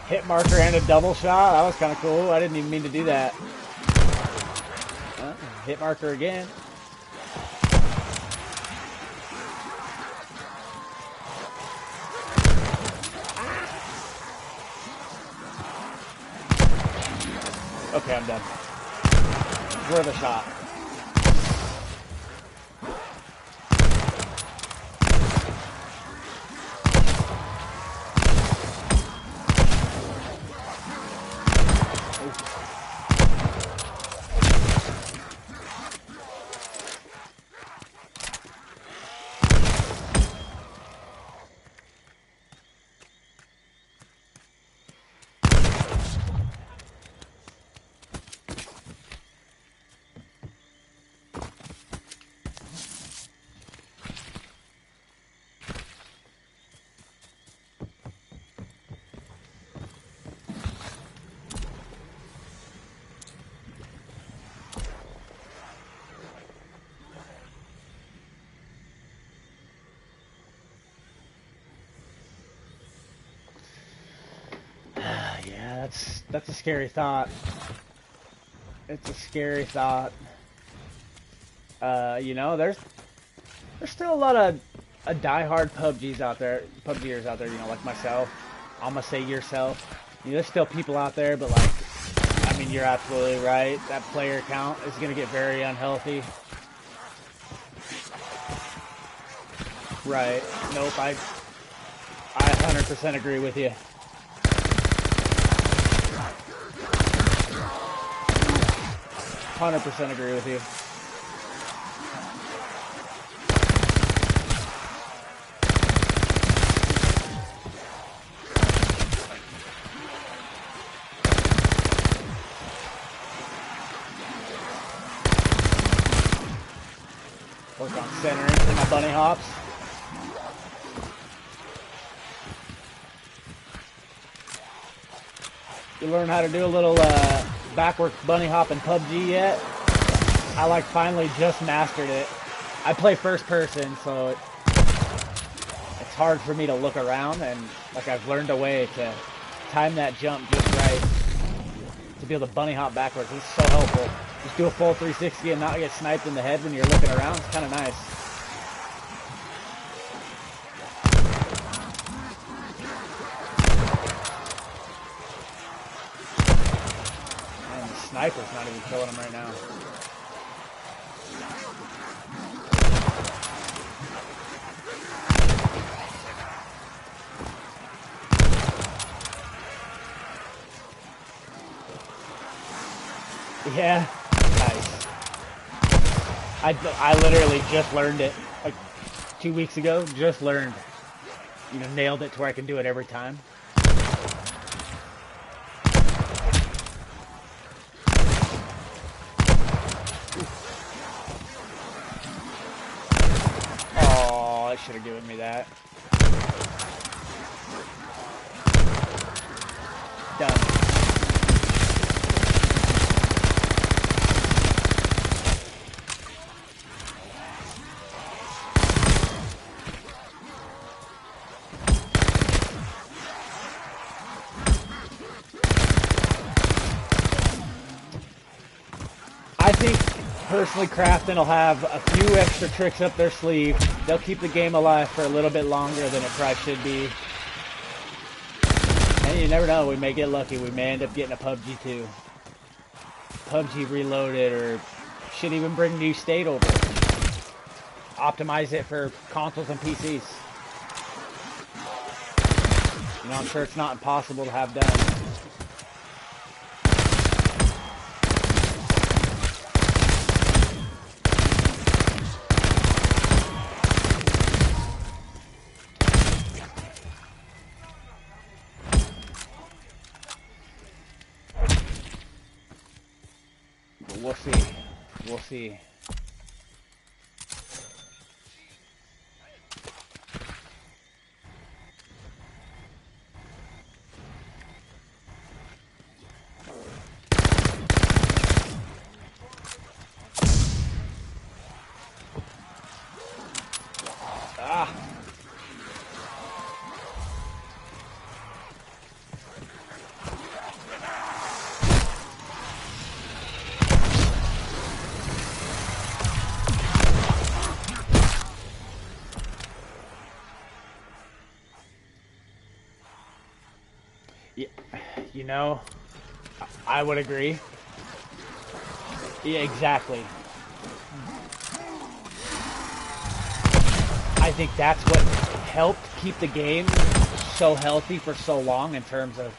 [SPEAKER 1] Hit marker and a double shot. That was kind of cool. I didn't even mean to do that. Hit marker again. Okay, I'm done. Worth a shot. Yeah, that's a scary thought. It's a scary thought. You know, there's still a lot of diehard PUBGers out there, you know, like myself. I'm gonna say yourself. You know, there's still people out there, but like, I mean, you're absolutely right. That player count is gonna get very unhealthy. Right. Nope. I 100% agree with you. 100% agree with you. Work on centering for my bunny hops. You learn how to do a little backwards bunny hop in PUBG yet? I like finally just mastered it. I play first person, so it's hard for me to look around, and like I've learned a way to time that jump just right to be able to bunny hop backwards. It's so helpful. Just do a full 360 and not get sniped in the head when you're looking around. It's kind of nice. Man, the sniper's not even killing him right now. Yeah, nice. I literally just learned it like 2 weeks ago. Just learned, you know, nailed it to where I can do it every time. Oh, it should have given me that. Done. I think personally Crafton will have a few extra tricks up their sleeve. They'll keep the game alive for a little bit longer than it probably should be. And you never know, we may get lucky. We may end up getting a PUBG 2. PUBG Reloaded, or should even bring New State over. Optimize it for consoles and PCs. You know, I'm sure it's not impossible to have done. see. Ah. Yeah, you know, I would agree. Yeah, exactly. I think that's what helped keep the game so healthy for so long in terms of,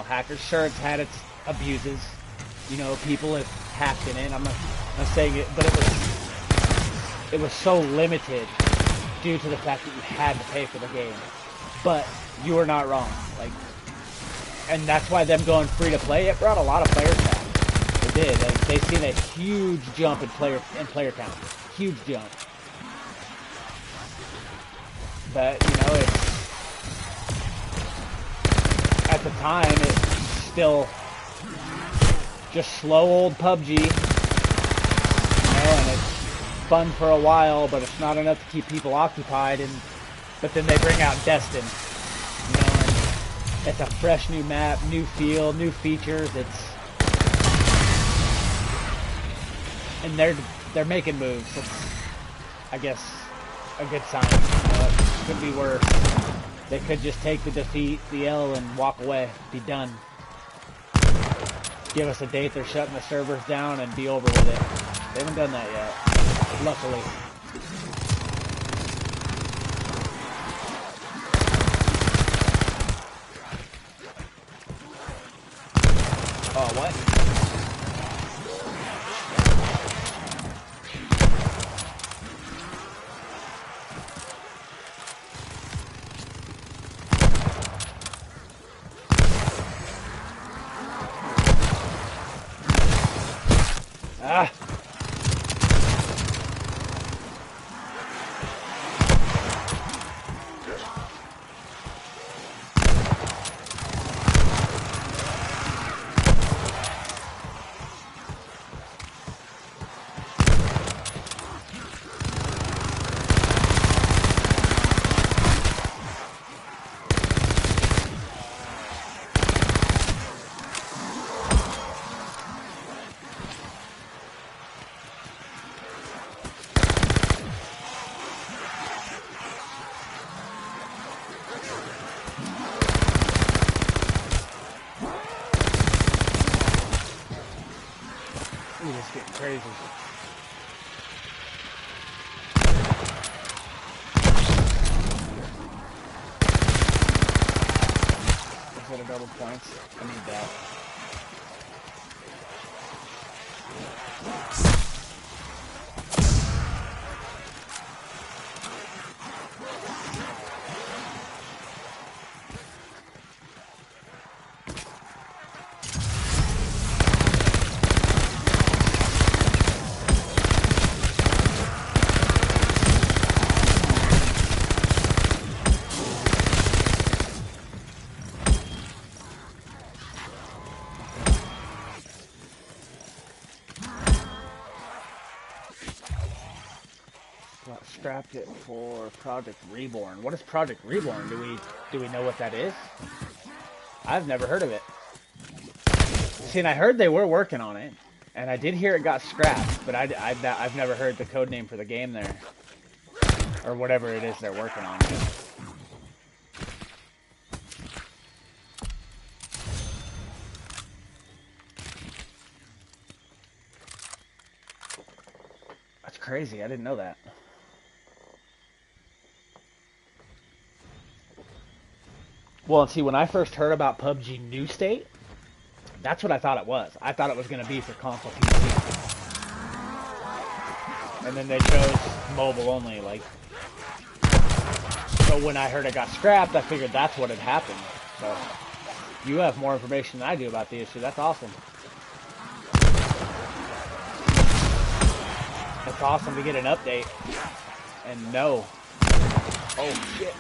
[SPEAKER 1] hackers. Sure, it's had its abuses. People have hacked in it. I'm not saying it, but it was so limited due to the fact that you had to pay for the game. But you were not wrong. And that's why them going free to play, it brought a lot of players back. It did. They've seen a huge jump in player count. Huge jump. But it's at the time it's still just slow old PUBG. And it's fun for a while, but it's not enough to keep people occupied. But then they bring out Destin. It's a fresh new map, new feel, new features. And they're making moves. It's, I guess, a good sign. It could be worse. They could just take the defeat, the L, and walk away, be done. Give us a date they're shutting the servers down and be over with it. They haven't done that yet, luckily. Oh, what? Ah! Ooh, it's getting crazy. Is it a double points? I need that. Scrapped it for Project Reborn. What is Project Reborn? Do we know what that is? I've never heard of it. See, and I heard they were working on it, and I did hear it got scrapped, but I've never heard the code name for the game there, or whatever it is they're working on. That's crazy. I didn't know that. Well, and see, when I first heard about PUBG New State, that's what I thought it was. I thought it was going to be for console PC. And then they chose mobile only, So when I heard it got scrapped, I figured that's what had happened. So, you have more information than I do about the issue. That's awesome. It's awesome to get an update. And no. Oh, shit.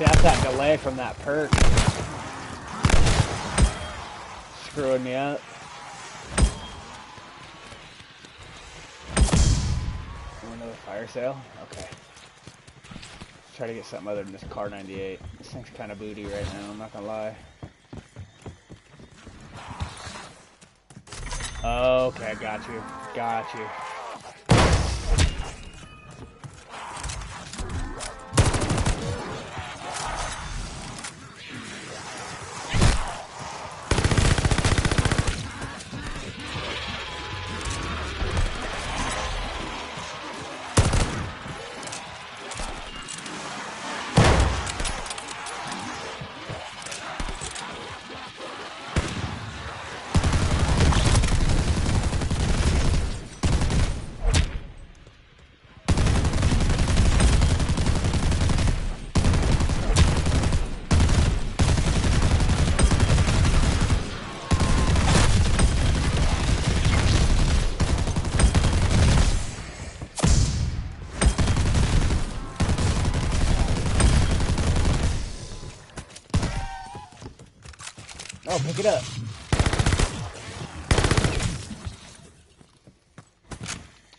[SPEAKER 1] See, that's that delay from that perk. Screwing me up. Another fire sale? Okay. Let's try to get something other than this Car 98. This thing's kind of booty right now, I'm not gonna lie. Okay, got you. Got you. Oh, pick it up.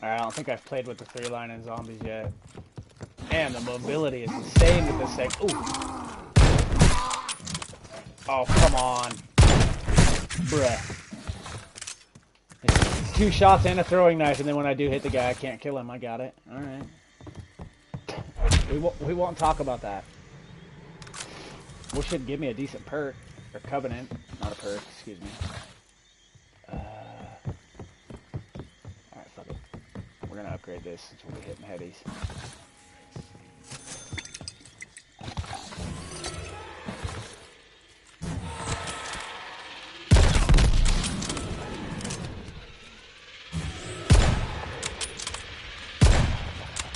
[SPEAKER 1] Alright, I don't think I've played with the 3-line in zombies yet. Man, the mobility is insane with this thing. Ooh. Oh, come on. Bruh. It's 2 shots and a throwing knife, and then when I do hit the guy, I can't kill him. I got it. Alright. We won't talk about that. We should give me a decent perk. Or Covenant, not a perk, excuse me. Alright, fuck it. We're gonna upgrade this since we'll be hitting heavies.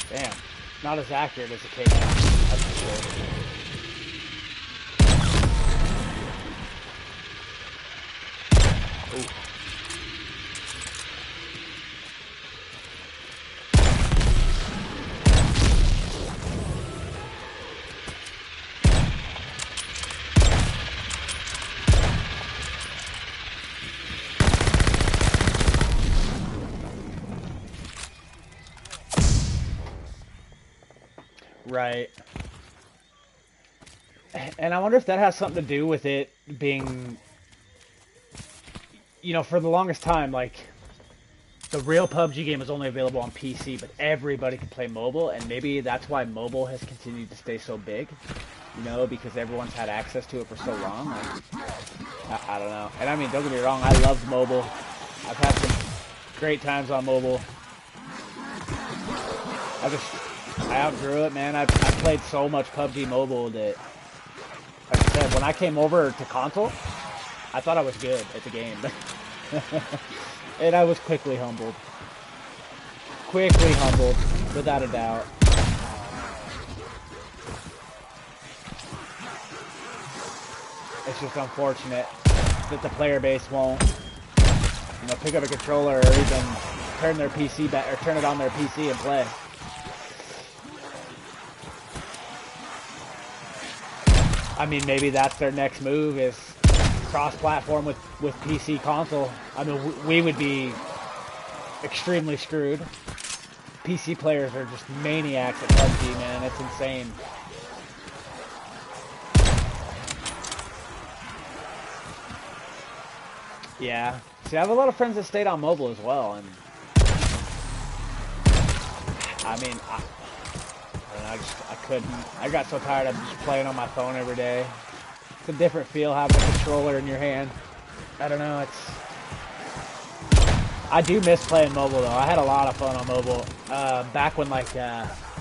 [SPEAKER 1] Damn, not as accurate as a K-9, that's for sure. Ooh. Right. And I wonder if that has something to do with it being, you know, for the longest time, like, the real PUBG game is only available on PC, but everybody can play mobile, and maybe that's why mobile has continued to stay so big, you know, because everyone's had access to it for so long. Like, I don't know. And I mean, don't get me wrong, I love mobile. I've had some great times on mobile. I outgrew it, man. I've played so much PUBG Mobile that, like I said, when I came over to console, I thought I was good at the game. And I was quickly humbled. Quickly humbled, without a doubt. It's just unfortunate that the player base won't, you know, pick up a controller or even turn their PC back or turn it on their PC and play. I mean, maybe that's their next move is cross-platform with PC console. I mean, we would be extremely screwed. PC players are just maniacs at PUBG, man. It's insane. Yeah. See, I have a lot of friends that stayed on mobile as well, and I mean, don't know, I couldn't. I got so tired of just playing on my phone every day. It's a different feel having a controller in your hand. I don't know. I do miss playing mobile though. I had a lot of fun on mobile. Back when like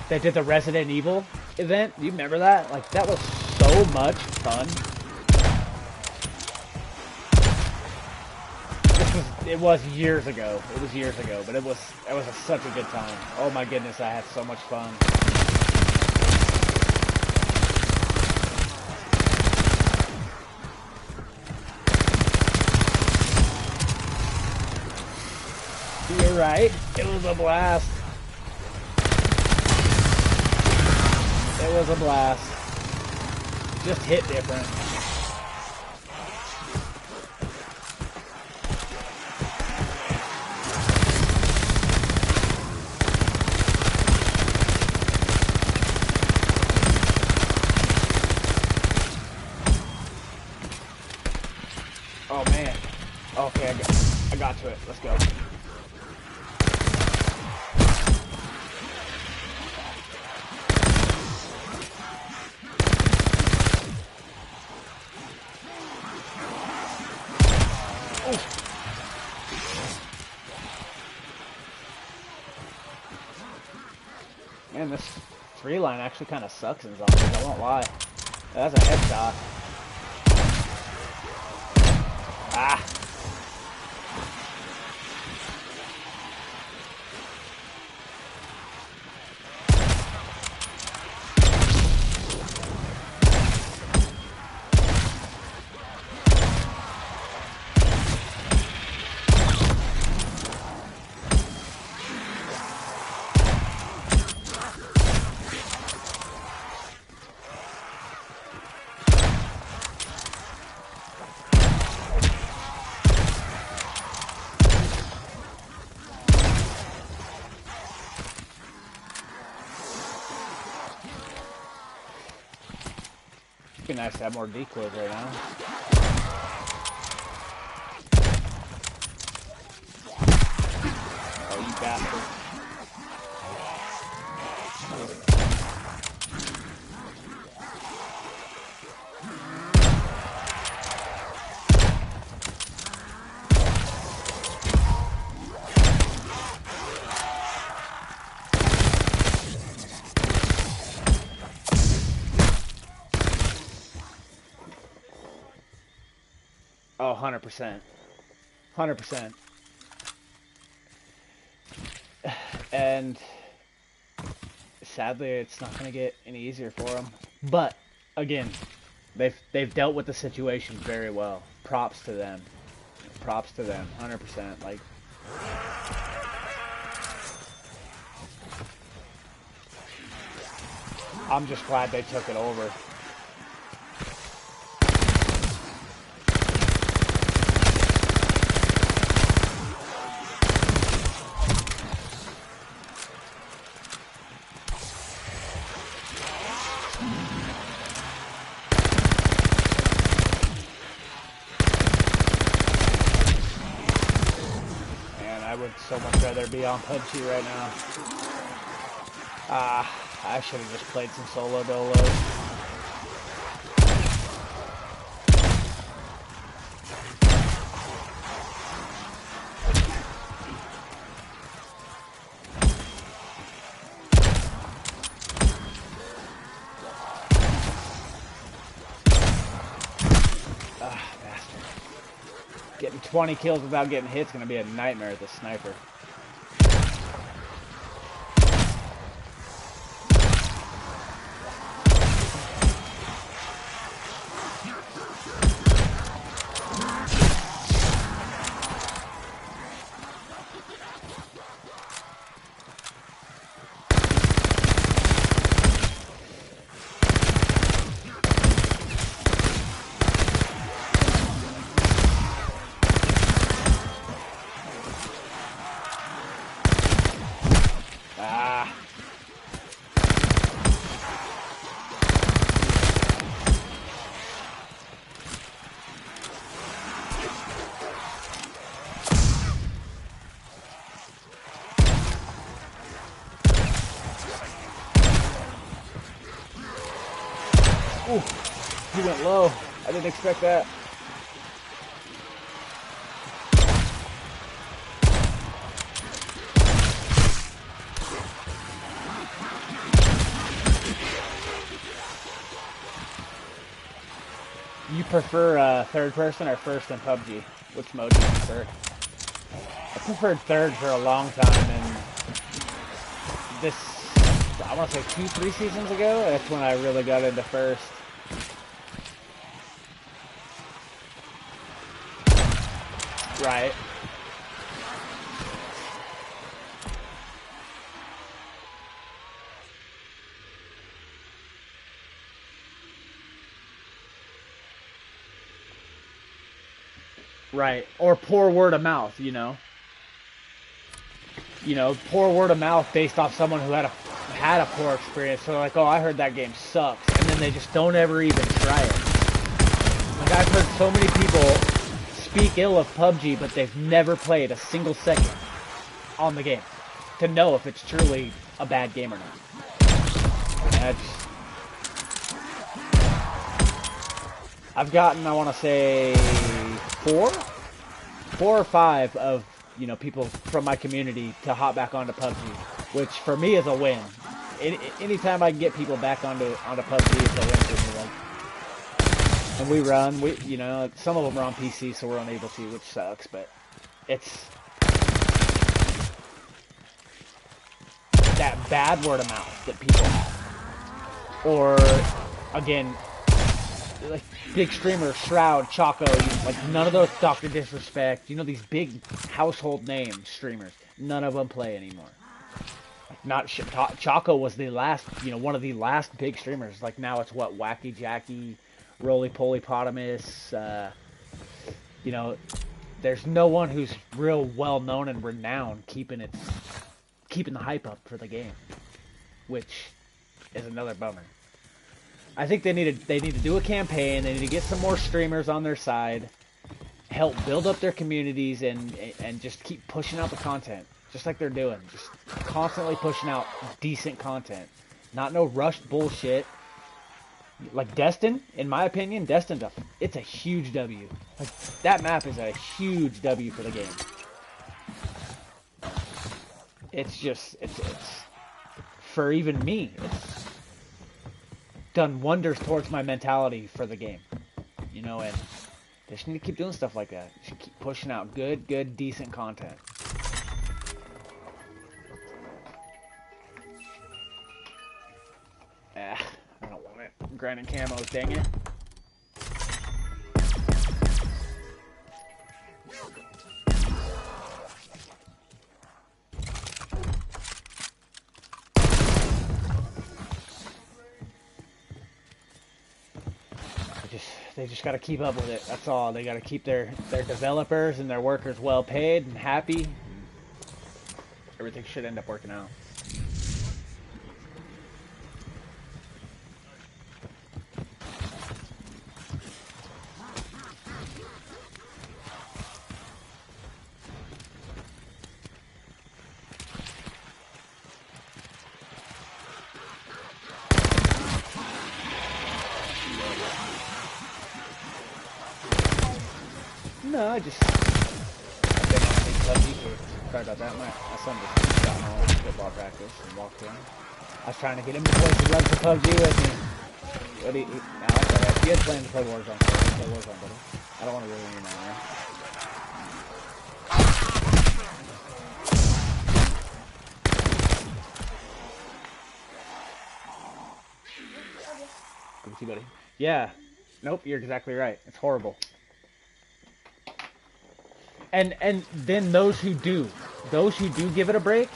[SPEAKER 1] they did the Resident Evil event. Do you remember that? Like that was so much fun. It was years ago. It was years ago, but it was such a good time. Oh my goodness, I had so much fun. You're right. It was a blast. It was a blast. Just hit different. Oh man. Okay, I got to it. Let's go. Man, this 3-line actually kind of sucks in zombies, I won't lie. That's a headshot. Ah! It'd be nice to have more decoys right now. Oh, you bastard. Oh, 100%. 100%. And sadly, it's not going to get any easier for them. But again, they've dealt with the situation very well. Props to them. Props to them. 100%. Like, I'm just glad they took it over. I would so much rather be on PUBG right now. I should have just played some solo dolos. Bastard. Getting 20 kills without getting hit is going to be a nightmare with the sniper. Ooh, he went low. I didn't expect that. You prefer third person or first in PUBG? Which mode do you prefer? I preferred third for a long time, and this, I want to say 2-3 seasons ago, that's when I really got into first. Right. Right. Or poor word of mouth, you know. You know, poor word of mouth based off someone who had a poor experience. So like, oh, I heard that game sucks, and then they just don't ever even try it. Like I've heard so many people speak ill of PUBG, but they've never played a single second on the game to know if it's truly a bad game or not. That's, I've gotten, I want to say, 4 or 5 of, you know, people from my community to hop back onto PUBG, which for me is a win. Anytime I can get people back onto PUBG, it's a win for me. Like, and we, you know, some of them are on PC, so we're unable to, which sucks, but it's that bad word of mouth that people have. Or, again, like big streamers, Shroud, Choco, like none of those, Dr. Disrespect, you know, these big household name streamers, none of them play anymore. Like not Choco was the last, you know, one of the last big streamers. Like now it's what, Wacky Jackie, Roly Poly Potamus, you know, there's no one who's real well known and renowned keeping the hype up for the game, which is another bummer. I think they need to do a campaign. They need to get some more streamers on their side, help build up their communities, and just keep pushing out the content, just like they're doing. Just constantly pushing out decent content, not no rushed bullshit. Like Destin, in my opinion, it's a huge W. Like that map is a huge W for the game. It's just it's for even me. It's done wonders towards my mentality for the game, you know, and they just need to keep doing stuff like that. They should keep pushing out good, decent content. I don't want it. I'm grinding camos, dang it. They just got to keep up with it. That's all. They got to keep their developers and their workers well paid and happy. Everything should end up working out. No, I've been on big PUBG. Sorry about that. My son just got home from football practice and walked in. I was trying to get him to play some runs of PUBG with me. But he that's alright. If you had plans to play Warzone, play Warzone, buddy. I don't want to ruin your night, man. Good to see you, buddy. Yeah. Nope, you're exactly right. It's horrible. And then those who do give it a break,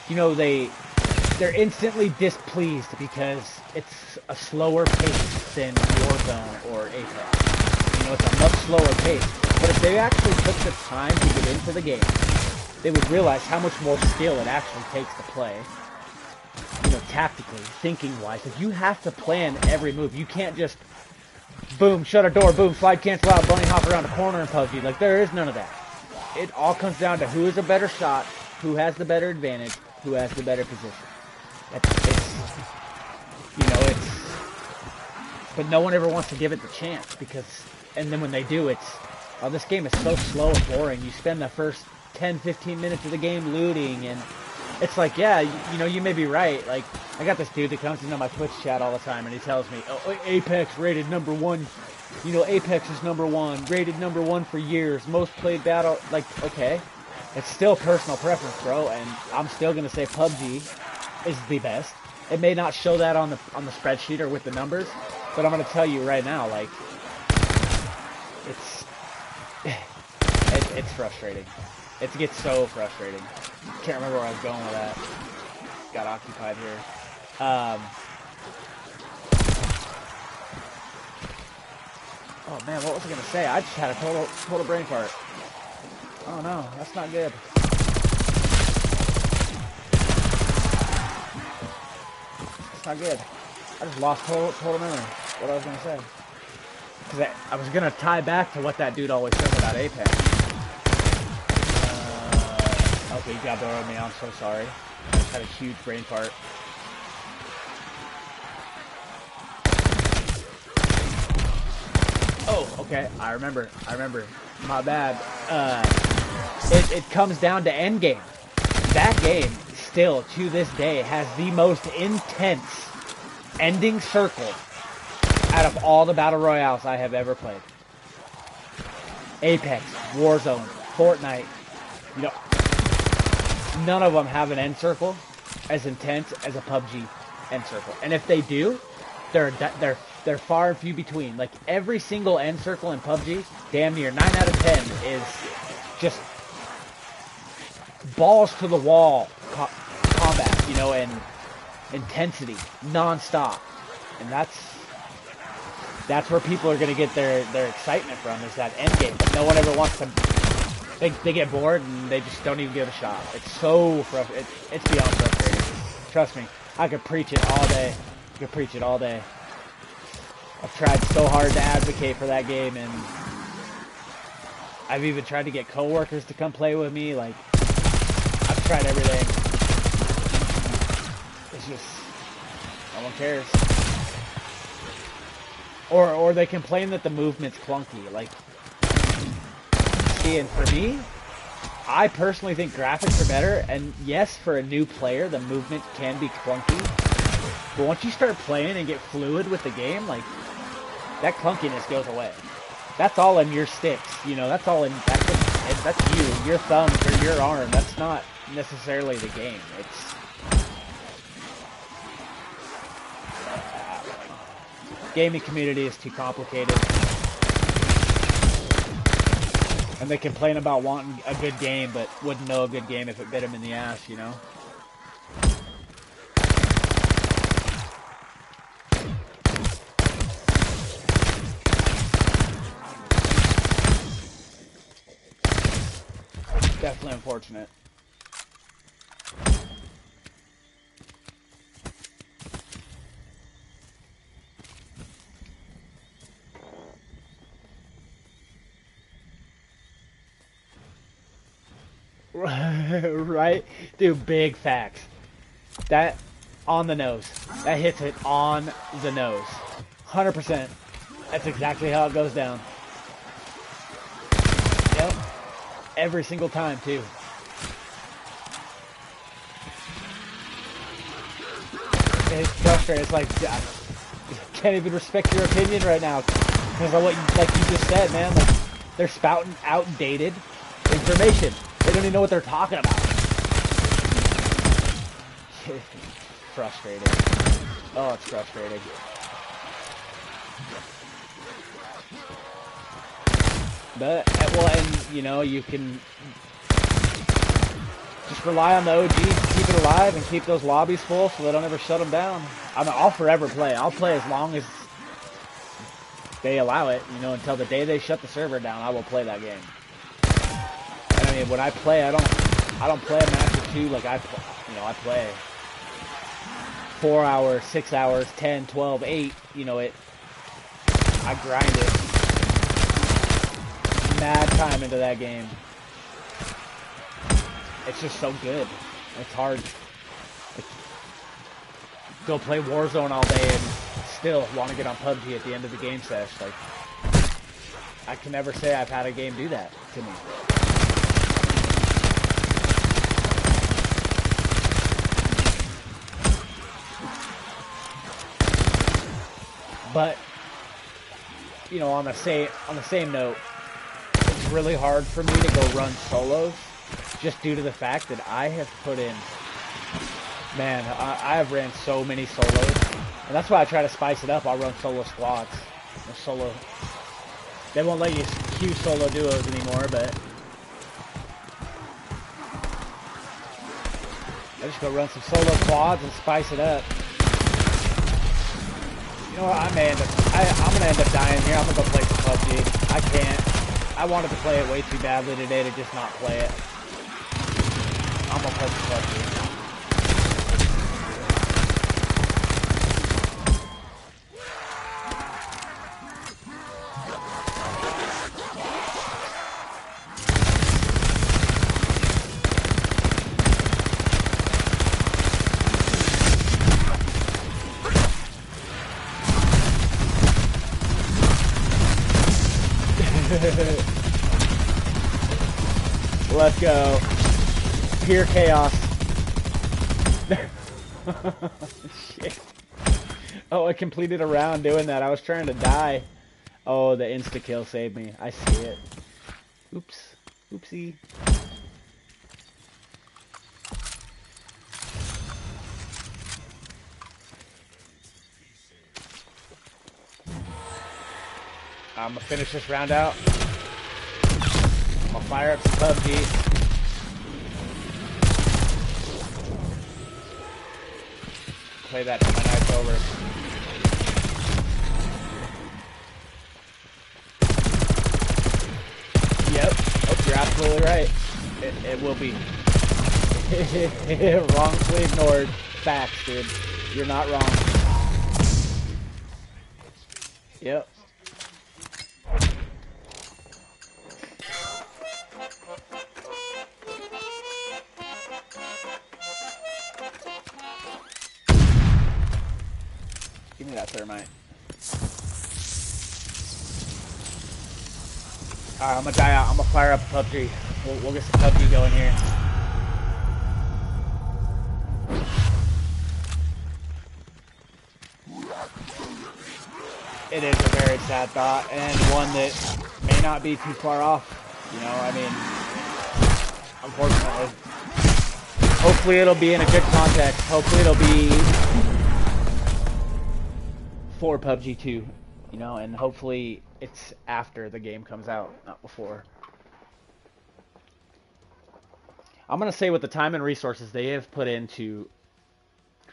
[SPEAKER 1] you know, they're instantly displeased because it's a slower pace than Warzone or Apex. You know, it's a much slower pace. But if they actually took the time to get into the game, they would realize how much more skill it actually takes to play. You know, tactically, thinking-wise. Like, you have to plan every move. You can't just, boom, shut a door, boom, slide cancel out, bunny hop around a corner in PUBG. Like, there is none of that. It all comes down to who is a better shot, who has the better advantage, who has the better position. But no one ever wants to give it the chance because, and then when they do, it's, oh, this game is so slow and boring. You spend the first 10, 15 minutes of the game looting, and it's like, yeah, you know, you may be right. Like, I got this dude that comes into my Twitch chat all the time, and he tells me, oh, Apex rated #1. You know, Apex is #1, rated #1 for years, most played battle. Like, okay, it's still personal preference, bro, and I'm still gonna say PUBG is the best. It may not show that on the spreadsheet or with the numbers, but I'm gonna tell you right now, like, it's frustrating. It gets so frustrating. Can't remember where I was going with that. Got occupied here. Oh man, what was I gonna say? I just had a total brain fart. Oh no, that's not good. That's not good. I just lost total memory. What I was gonna say. Because I was gonna tie back to what that dude always says about Apex. Okay, you got that on me. I'm so sorry. I just had a huge brain fart. Oh, okay. I remember. My bad. It comes down to endgame. That game, still, to this day, has the most intense ending circle out of all the Battle Royales I have ever played. Apex, Warzone, Fortnite, you know, none of them have an end circle as intense as a PUBG end circle. And if they do, they're far and few between. Like, every single end circle in PUBG, damn near 9 out of 10 is just balls to the wall combat, you know, and intensity, non-stop. And that's where people are going to get their excitement from, is that end game. But no one ever wants to. They get bored and they just don't even give it a shot. It's so frustrating. It's beyond frustrating. Trust me, I could preach it all day. I've tried so hard to advocate for that game, and I've even tried to get coworkers to come play with me. Like, I've tried everything. It's just, no one cares. Or they complain that the movement's clunky. Like, see, and for me, I personally think graphics are better, and yes, for a new player, the movement can be clunky. But once you start playing and get fluid with the game, like, that clunkiness goes away. That's all in your sticks, you know, that's all in, that's you, your thumbs or your arm. That's not necessarily the game. It's, gaming community is too complicated. And they complain about wanting a good game, but wouldn't know a good game if it bit them in the ass, you know? Definitely unfortunate. Right? Dude, big facts. That, on the nose. That hits it on the nose. 100%. That's exactly how it goes down. Yep. Every single time, too. It's frustrating. It's like, I can't even respect your opinion right now. Because of what like you just said, man. Like, they're spouting outdated information. They don't even know what they're talking about. Frustrating. Oh, it's frustrating. But, well, and, you know, you can just rely on the OGs to keep it alive and keep those lobbies full so they don't ever shut them down. I mean, I'll forever play. I'll play as long as they allow it, you know, until the day they shut the server down. I will play that game. And I mean, when I play, I don't play a match or two. Like, I play 4 hours, 6 hours, 10, 12, 8, you know, I grind it. Mad time into that game. It's just so good. It's hard. Go play Warzone all day and still want to get on PUBG at the end of the game sesh. Like, I can never say I've had a game do that to me. But, you know, on the same note, it's really hard for me to go run solos, just due to the fact that I have put in, man, I have ran so many solos, and that's why I try to spice it up. I'll run solo squads, or solo. They won't let you queue solo duos anymore, but I just go run some solo squads and spice it up. You know what? I'm gonna end up dying here. I'm gonna go play some PUBG. I can't. I wanted to play it way too badly today to just not play it. I'm gonna play some PUBG. Let's go. Pure chaos. Shit. Oh, I completed a round doing that. I was trying to die. Oh, the insta-kill saved me. I see it. Oops. Oopsie. I'm gonna finish this round out. I'm gonna fire up some PUBG. Play that till my night's over. Yep. Oh, you're absolutely right. It will be. Wrongfully ignored. Facts, dude. You're not wrong. Yep. Give me that thermite. Alright, I'm gonna die out. I'm gonna fire up PUBG. We'll get some PUBG going here. It is a very sad thought, and one that may not be too far off. You know, I mean, unfortunately. Hopefully it'll be in a good context. Hopefully it'll be for PUBG 2, you know, and hopefully it's after the game comes out, not before. I'm going to say with the time and resources they have put into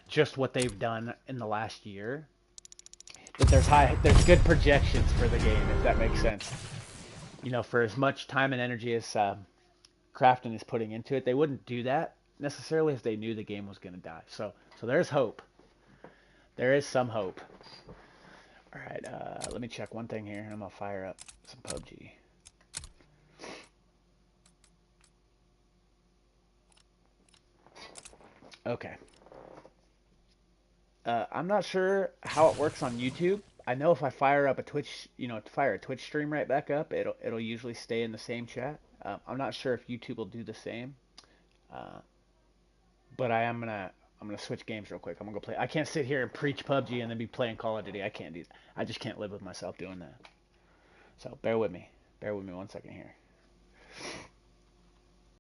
[SPEAKER 1] just what they've done in the last year, that there's good projections for the game, if that makes sense. You know, for as much time and energy as Krafton is putting into it, they wouldn't do that necessarily if they knew the game was going to die. So there's hope. There is some hope. Alright, let me check one thing here. I'm going to fire up some PUBG. Okay. I'm not sure how it works on YouTube. I know if I fire up a Twitch, you know, fire a Twitch stream right back up, it'll usually stay in the same chat. I'm not sure if YouTube will do the same. But I'm gonna switch games real quick. I'm gonna go play. I can't sit here and preach PUBG and then be playing Call of Duty. I can't do that. I just can't live with myself doing that. So bear with me. Bear with me 1 second here.